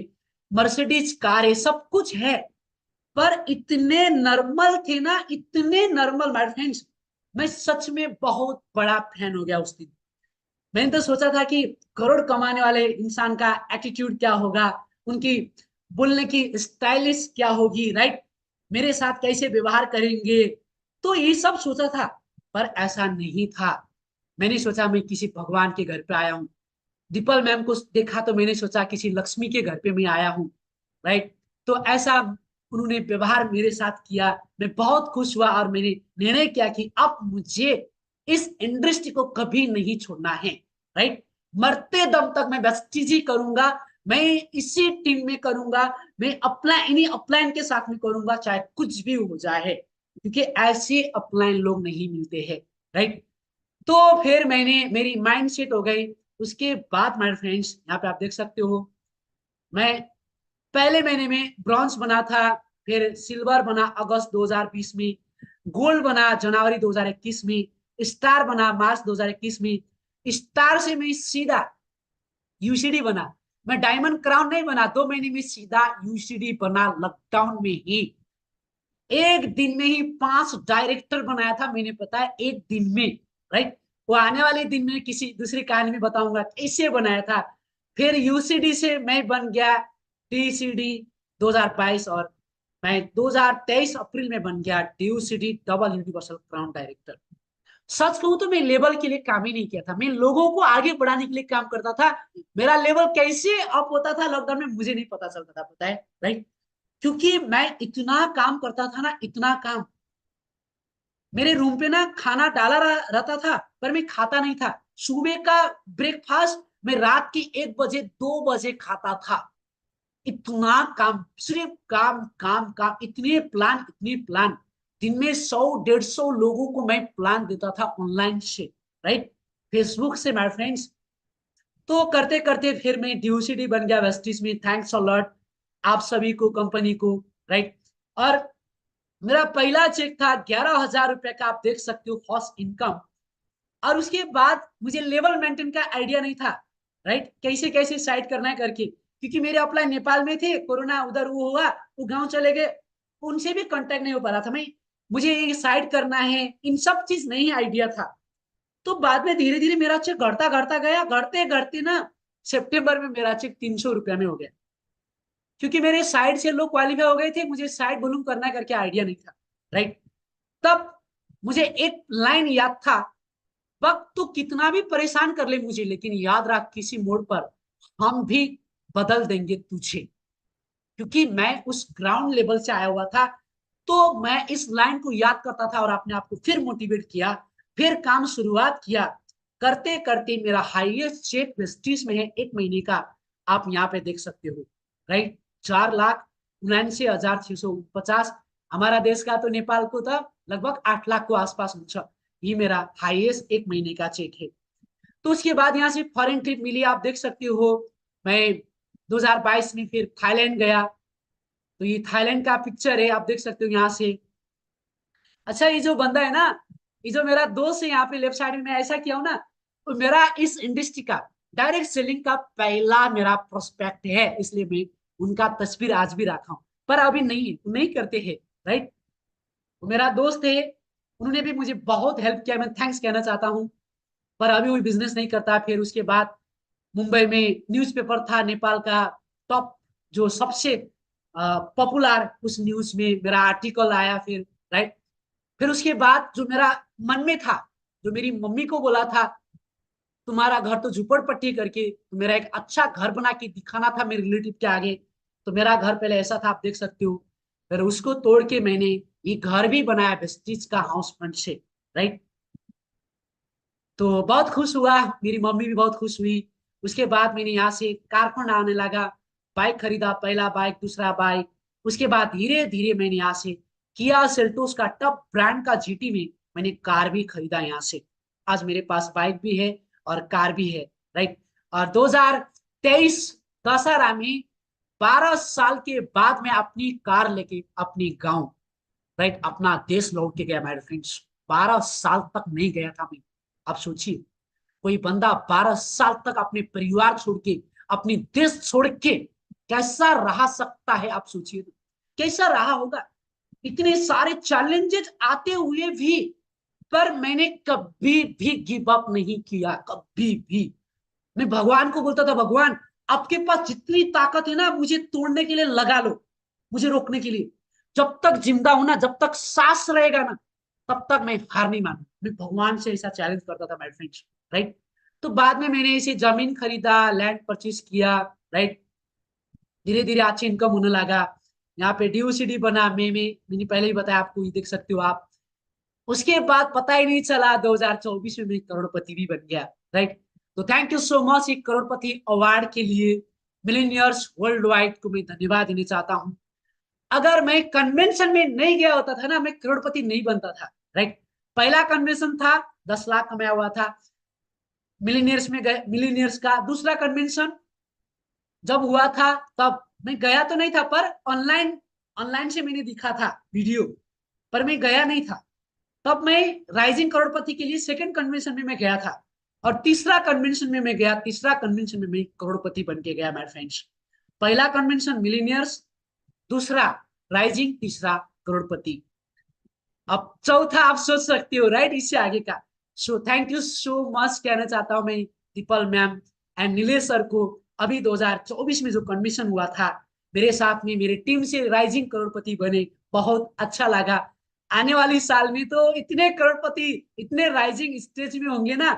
मर्सिडीज कार है, सब कुछ है, पर इतने नॉर्मल थे ना, इतने नॉर्मल माय फ्रेंड्स। मैं सच में बहुत बड़ा फैन हो गया उस दिन। मैंने तो सोचा था कि करोड़ कमाने वाले इंसान का एटीट्यूड क्या होगा, उनकी बोलने की स्टाइलिश क्या होगी, राइट, मेरे साथ कैसे व्यवहार करेंगे, तो ये सब सोचा था। पर ऐसा नहीं था। मैंने सोचा मैं किसी भगवान के घर पे आया हूँ। दीपल मैम को देखा तो मैंने सोचा किसी लक्ष्मी के घर पे मैं आया हूँ, राइट। तो ऐसा उन्होंने व्यवहार मेरे साथ किया, मैं बहुत खुश हुआ और मैंने निर्णय किया कि अब मुझे इस इंडस्ट्री को कभी नहीं छोड़ना है, राइट। मरते दम तक मैं बस चीज ही करूंगा, मैं इसी टीम में करूंगा, मैं अपलाइन इन्हीं अपलाइन के साथ में करूंगा, चाहे कुछ भी हो जाए, क्योंकि ऐसे अपलाइन लोग नहीं मिलते हैं, राइट। तो फिर मैंने मेरी माइंड सेट हो गई। उसके बाद माय फ्रेंड्स, यहाँ पे आप देख सकते हो, मैं पहले महीने में ब्रॉन्ज बना था, फिर सिल्वर बना अगस्त 2020 में, गोल्ड बना जनवरी 2021 में, स्टार बना मार्च 2021 में, स्टार से मैं सीधा यूसीडी बना। मैं डायमंड क्राउन नहीं बना, 2 महीने में सीधा यूसीडी बना, लॉकडाउन में ही। एक दिन में ही 5 डायरेक्टर बनाया था मैंने, पता है, एक दिन में, राइट। वो आने वाले दिन में किसी दूसरी कहानी में बताऊंगा कैसे बनाया था। फिर यूसीडी से मैं बन गया टीसीडी 2022, और मैं 2023 अप्रैल में बन गया टीयूसीडी डबल यूनिवर्सल क्राउन डायरेक्टर। सच कहूं तो मैं लेवल के लिए काम ही नहीं किया था, मैं लोगों को आगे बढ़ाने के लिए काम करता था। मेरा लेवल कैसे अप होता था लॉकडाउन में मुझे नहीं पता चलता था, पता है, राइट। क्योंकि मैं इतना काम करता था ना, इतना काम। मेरे रूम पे ना खाना डाला रहता था, पर मैं खाता नहीं था। सुबह का ब्रेकफास्ट मैं रात के 1 बजे 2 बजे खाता था। इतना काम, सिर्फ काम काम काम, इतने प्लान। दिन में 100 150 लोगों को मैं प्लान देता था ऑनलाइन से, राइट, फेसबुक से माय फ्रेंड्स। तो करते करते फिर मैं डीयूसीडी बन गया वेस्टिज में, थैंक्स अ लॉट आप सभी को, कंपनी को, राइट। और मेरा पहला चेक था 11,000 रुपए का, आप देख सकते हो, फर्स्ट इनकम। और उसके बाद मुझे लेवल मेंटेन का आइडिया नहीं था, राइट, कैसे कैसे साइड करना है करके, क्योंकि मेरे अपलाइन नेपाल में थे, कोरोना उधर वो हुआ, वो गांव चले गए, उनसे भी कांटेक्ट नहीं हो पा रहा था मैं। मुझे ये साइड करना है, इन सब चीज नहीं आइडिया था। तो बाद में धीरे धीरे मेरा चेक घटता घटता गया, घटते घटते ना सितंबर में मेरा चेक 300 रुपया में हो गया, क्योंकि मेरे साइड से लोग क्वालिफाई हो गए थे, मुझे साइड वॉल्यूम करना करके आइडिया नहीं था, राइट। तब मुझे एक लाइन याद था, वक्त तो कितना भी परेशान कर ले मुझे, लेकिन याद रख किसी मोड़ पर हम भी बदल देंगे तुझे। क्योंकि मैं उस ग्राउंड लेवल से आया हुआ था, तो मैं इस लाइन को याद करता था और अपने आप को फिर मोटिवेट किया, फिर काम शुरुआत किया। करते करते मेरा हाईएस्ट चेक वेस्टिज में है 1 महीने का, आप यहाँ पे देख सकते हो, राइट, 4,79,650। हमारा देश का तो नेपाल को था लगभग 8 लाख को आसपास मुझा, ये मेरा हाईएस्ट 1 महीने का चेक है। तो उसके बाद यहाँ से फॉरेन ट्रिप मिली, आप देख सकते हो। मैं 2022 में फिर थाईलैंड गया, तो ये थाईलैंड का पिक्चर है, आप देख सकते हो यहाँ से। अच्छा, ये जो बंदा है ना, ये जो मेरा दोस्त है यहाँ पे लेफ्ट साइड में, मैं ऐसा किया हूँ ना, तो मेरा इस इंडस्ट्री का डायरेक्ट सेलिंग का पहला मेरा प्रोस्पेक्ट है, इसलिए मैं उनका तस्वीर आज भी रखा हूँ। पर अभी नहीं करते हैं, राइट। वो मेरा दोस्त है, उन्होंने भी मुझे बहुत हेल्प किया, मैं थैंक्स कहना चाहता हूँ। पर अभी वो बिजनेस नहीं करता। फिर उसके बाद मुंबई में न्यूज़पेपर था नेपाल का टॉप, जो सबसे पॉपुलर, उस न्यूज में मेरा आर्टिकल आया फिर, राइट। फिर उसके बाद जो मेरा मन में था, जो मेरी मम्मी को बोला था तुम्हारा घर तो झुपड़पट्टी करके, तो मेरा एक अच्छा घर बना के दिखाना था मेरे रिलेटिव के आगे। तो मेरा घर पहले ऐसा था, आप देख सकते हो। फिर उसको तोड़ के मैंने ये घर भी बनाया वेस्टिज का हाउस फ्रंट से, राइट। तो बहुत खुश हुआ, मेरी मम्मी भी बहुत खुश हुई। उसके बाद मैंने यहाँ से कारखंड आने लगा, बाइक खरीदा, पहला बाइक, दूसरा बाइक। उसके बाद धीरे धीरे मैंने यहाँ से किया सेल्टोस का टॉप ब्रांड का जीटी में मैंने कार भी खरीदा यहाँ से। आज मेरे पास बाइक भी है और कार भी है, राइट। और 2023 दशहरा में 12 साल के बाद मैं अपनी कार लेके अपनी गांव, राइट, अपना देश लौट के गया मेरे फ्रेंड्स। 12 साल तक नहीं गया था मैं। आप सोचिए, कोई बंदा 12 साल तक अपने परिवार छोड़ के, अपनी देश छोड़ के कैसा रहा सकता है, आप सोचिए तो कैसा रहा होगा। इतने सारे चैलेंजेस आते हुए भी, पर मैंने कभी भी गिव अप नहीं किया, कभी भी। मैं भगवान को बोलता था, भगवान आपके पास जितनी ताकत है ना, मुझे तोड़ने के लिए लगा लो, मुझे रोकने के लिए। जब तक जिंदा हूं ना, जब तक सांस रहेगा ना, तब तक मैं हार नहीं मानू। मैं भगवान से ऐसा चैलेंज करता था माय फ्रेंड्स, राइट। तो बाद में मैंने ऐसे जमीन खरीदा, लैंड परचेज किया, राइट। धीरे धीरे अच्छी इनकम होने लगा। यहाँ पे डीओसीडी बना, मैंने पहले ही बताया आपको, ये देख सकते हो आप। उसके बाद पता ही नहीं चला 2024 में मैं करोड़पति भी बन गया, राइट। तो थैंक यू सो मच एक करोड़पति अवार्ड के लिए मिलेनियर्स वर्ल्ड वाइड को मैं धन्यवाद देना चाहता हूँ। अगर मैं कन्वेंशन में नहीं गया होता था ना, मैं करोड़पति नहीं बनता था, राइट। पहला कन्वेंशन था, 10 लाख कमाया हुआ था मिलीनियर्स में गए, मिलीनियर्स का। दूसरा कन्वेंशन जब हुआ था, तब मैं गया तो नहीं था, पर ऑनलाइन ऑनलाइन से मैंने दिखा था वीडियो, पर मैं गया नहीं था। तब मैं राइजिंग करोड़पति के लिए सेकंड कन्वेंशन में मैं गया था, और तीसरा कन्वेंशन में मैं गया, तीसरा कन्वेंशन में मैं करोड़पति बन के गया माय फ्रेंड्स। पहला कन्वेंशन मिलीनियर्स, दूसरा राइजिंग, तीसरा करोड़पति। अब चौथा आप सोच सकते हो, राइट, इससे आगे का। सो थैंक यू सो मच कहना चाहता हूं मैं the people ma'am and Nilesh sir को। अभी 2024 में जो कन्वेंशन हुआ था, मेरे साथ में मेरी टीम से राइजिंग करोड़पति बने, बहुत अच्छा लगा। आने वाली साल में तो इतने करोड़पति, इतने राइजिंग स्टेज में होंगे ना,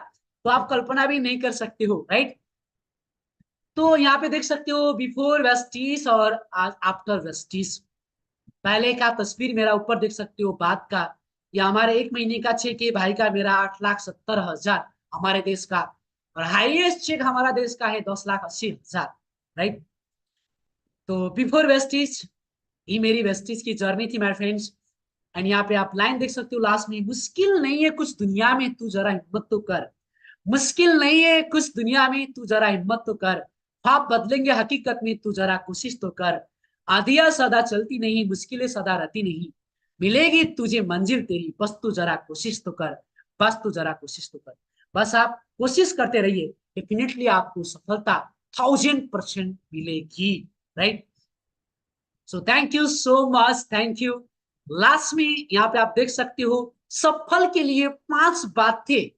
तो आप कल्पना भी नहीं कर सकते हो, राइट। तो यहाँ पे देख सकते हो बिफोर वेस्टिज और आफ्टर वेस्टिज। पहले का तस्वीर मेरा ऊपर देख सकते हो, बाद का। या हमारे 1 महीने का चेक है भाई का, मेरा 8,70,000 हमारे देश का। और हाईएस्ट चेक हमारा देश का है 10,80,000, राइट। तो बिफोर वेस्टिज, ये मेरी वेस्टिज की जर्नी थी माय फ्रेंड्स। एंड यहाँ पे आप लाइन देख सकते हो लास्ट में, मुश्किल नहीं है कुछ दुनिया में, तू जरा हिम्मत तो कर। मुश्किल नहीं है कुछ दुनिया में, तू जरा हिम्मत तो कर। ख्वाब बदलेंगे हकीकत में, तू जरा कोशिश तो कर। आधिया सदा चलती नहीं, मुश्किलें सदा रहती नहीं। मिलेगी तुझे मंजिल तेरी, बस तू जरा कोशिश तो कर। बस तू जरा कोशिश तो कर। बस आप कोशिश करते रहिए, डेफिनेटली आपको सफलता 1000% मिलेगी, right. So thank you so much, thank you. Last में यहाँ पे आप देख सकते हो, सफल के लिए 5 बातें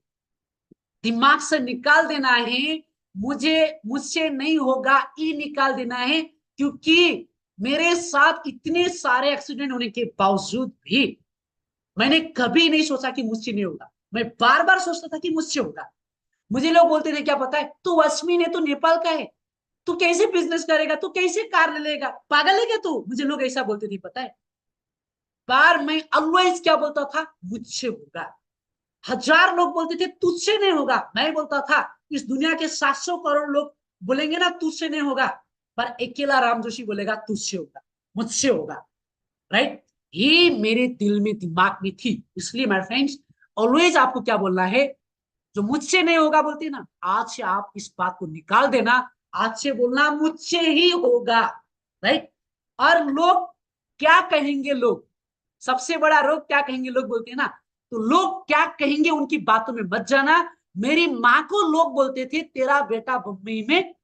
दिमाग से निकाल देना है। मुझसे नहीं होगा, ये निकाल देना है। क्योंकि मेरे साथ इतने सारे एक्सीडेंट होने के बावजूद भी मैंने कभी नहीं सोचा कि मुझसे नहीं होगा। मैं बार बार सोचता था कि मुझसे होगा। मुझे लोग बोलते थे, क्या पता है तू अश्विन है, तू नेपाल का है, तू कैसे बिजनेस करेगा, तू कैसे कार ले लेगा, पागल है क्या तू। मुझे लोग ऐसा बोलते थे, पता है। बार मैं ऑलवेज क्या बोलता था, मुझसे होगा। 1000 लोग बोलते थे तुझसे नहीं होगा, मैं बोलता था इस दुनिया के 700 करोड़ लोग बोलेंगे ना तुझसे नहीं होगा, पर अकेला राम जोशी बोलेगा तुझसे होगा, मुझसे होगा, राइट। ये मेरे दिल में, दिमाग में थी। इसलिए माय फ्रेंड्स, ऑलवेज आपको क्या बोलना है, जो मुझसे नहीं होगा बोलते ना, आज से आप इस बात को निकाल देना। आज से बोलना मुझसे ही होगा, राइट। और लोग क्या कहेंगे, लोग सबसे बड़ा रोग क्या कहेंगे, लोग बोलते हैं ना, तो लोग क्या कहेंगे उनकी बातों में मत जाना। मेरी माँ को लोग बोलते थे तेरा बेटा बम्बई में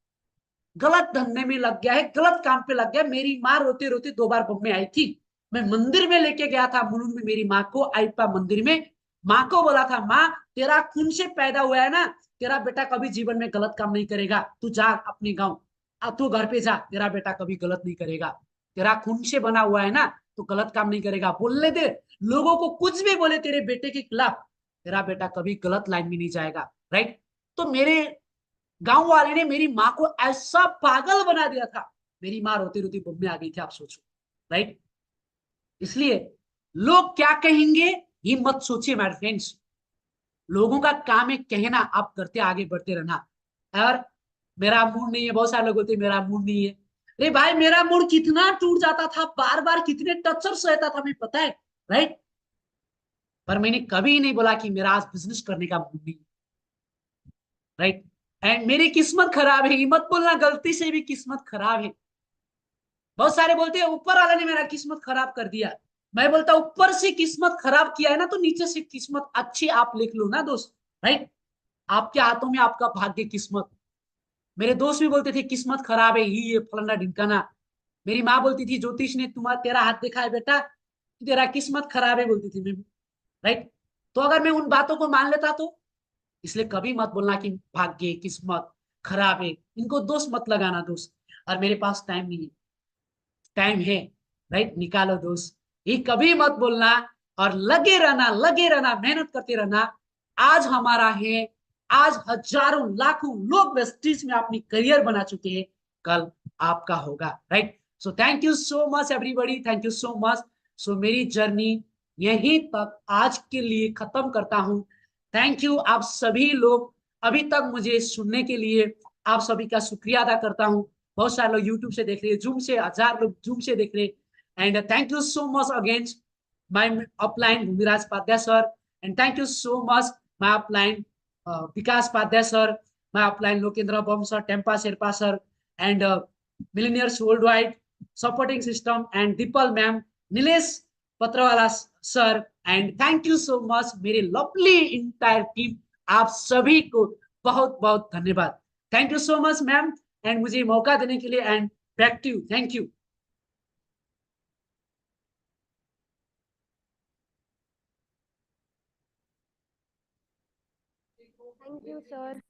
गलत धंधे में लग गया है, गलत काम पे लग गया। मेरी माँ रोते रोते 2 बार बम्बई आई थी। मैं मंदिर में लेके गया था मुलुंड में मेरी माँ को, आईपा मंदिर में। माँ को बोला था, माँ तेरा खून से पैदा हुआ है ना, तेरा बेटा कभी जीवन में गलत काम नहीं करेगा, तू जा अपने गाँव, तू घर पे जा, तेरा बेटा कभी गलत नहीं करेगा, तेरा खून से बना हुआ है ना, तो गलत काम नहीं करेगा। बोलने दे, लोगों को कुछ भी बोले तेरे बेटे के खिलाफ, तेरा बेटा कभी गलत लाइन में नहीं जाएगा, राइट। तो मेरे गांव वाले ने मेरी माँ को ऐसा पागल बना दिया था, मेरी माँ रोती रोती बम्बई आ गई थी, आप सोचो, राइट। इसलिए लोग क्या कहेंगे ये मत सोचिए माय फ्रेंड्स। लोगों का काम है कहना, आप करते आगे बढ़ते रहना। और मेरा मूड नहीं है, बहुत सारे लोग बोलते मेरा मूड नहीं है। अरे भाई, मेरा मूड कितना टूट जाता था, बार बार कितने टचर सहता था मैं, पता है, राइट। पर मैंने कभी नहीं बोला कि मेरा आज बिजनेस करने का मूड नहीं, राइट। एंड मेरी किस्मत खराब है, मत बोलना गलती से भी किस्मत खराब है। बहुत सारे बोलते हैं ऊपर वाला ने मेरा किस्मत खराब कर दिया। मैं बोलता ऊपर से किस्मत खराब किया है ना, तो नीचे से किस्मत अच्छी आप लिख लो ना दोस्त, राइट। आपके हाथों में आपका भाग्य, किस्मत, मेरे दोस्त भी बोलते थे किस्मत खराब है, ये फलाना ढिमकाना। मेरी माँ बोलती थी ज्योतिष ने तुम्हारा तेरा हाथ देखा है बेटा, तेरा किस्मत खराब है, बोलती थी मैं। राइट। तो अगर मैं उन बातों को मान लेता तो, इसलिए कभी मत बोलना कि भाग्य किस्मत खराब है, इनको दोष मत लगाना दोस्त। और मेरे पास टाइम नहीं है, टाइम है, राइट, निकालो दोस्त, ये कभी मत बोलना। और लगे रहना, मेहनत करते रहना। आज हमारा है, आज हजारों लाखों लोग वेस्टीज में अपनी करियर बना चुके हैं, कल आपका होगा, right. So thank you so much everybody, thank you so much. So मेरी जर्नी यहीं तक आज के लिए खत्म करता हूं। थैंक यू आप सभी लोग अभी तक मुझे सुनने के लिए, आप सभी का शुक्रिया अदा करता हूं। बहुत सारे लोग यूट्यूब से देख रहे हैं, जूम से, 1000 लोग जूम से देख रहे हैं। And thank you so much again my upline Bhumiraj Padhyay sir, and thank you so much my upline Vikas Padhyay sir, my upline Lokendra Bam sir, Tempa Sherpa sir, and millionaires world wide supporting system, and Deepal ma'am, Nilesh Patrawala sir, and thank you so much मेरे lovely entire team. आप सभी को बहुत बहुत धन्यवाद। Thank you so much ma'am, and मुझे मौका देने के लिए, and back to you, thank you. Thank you sir.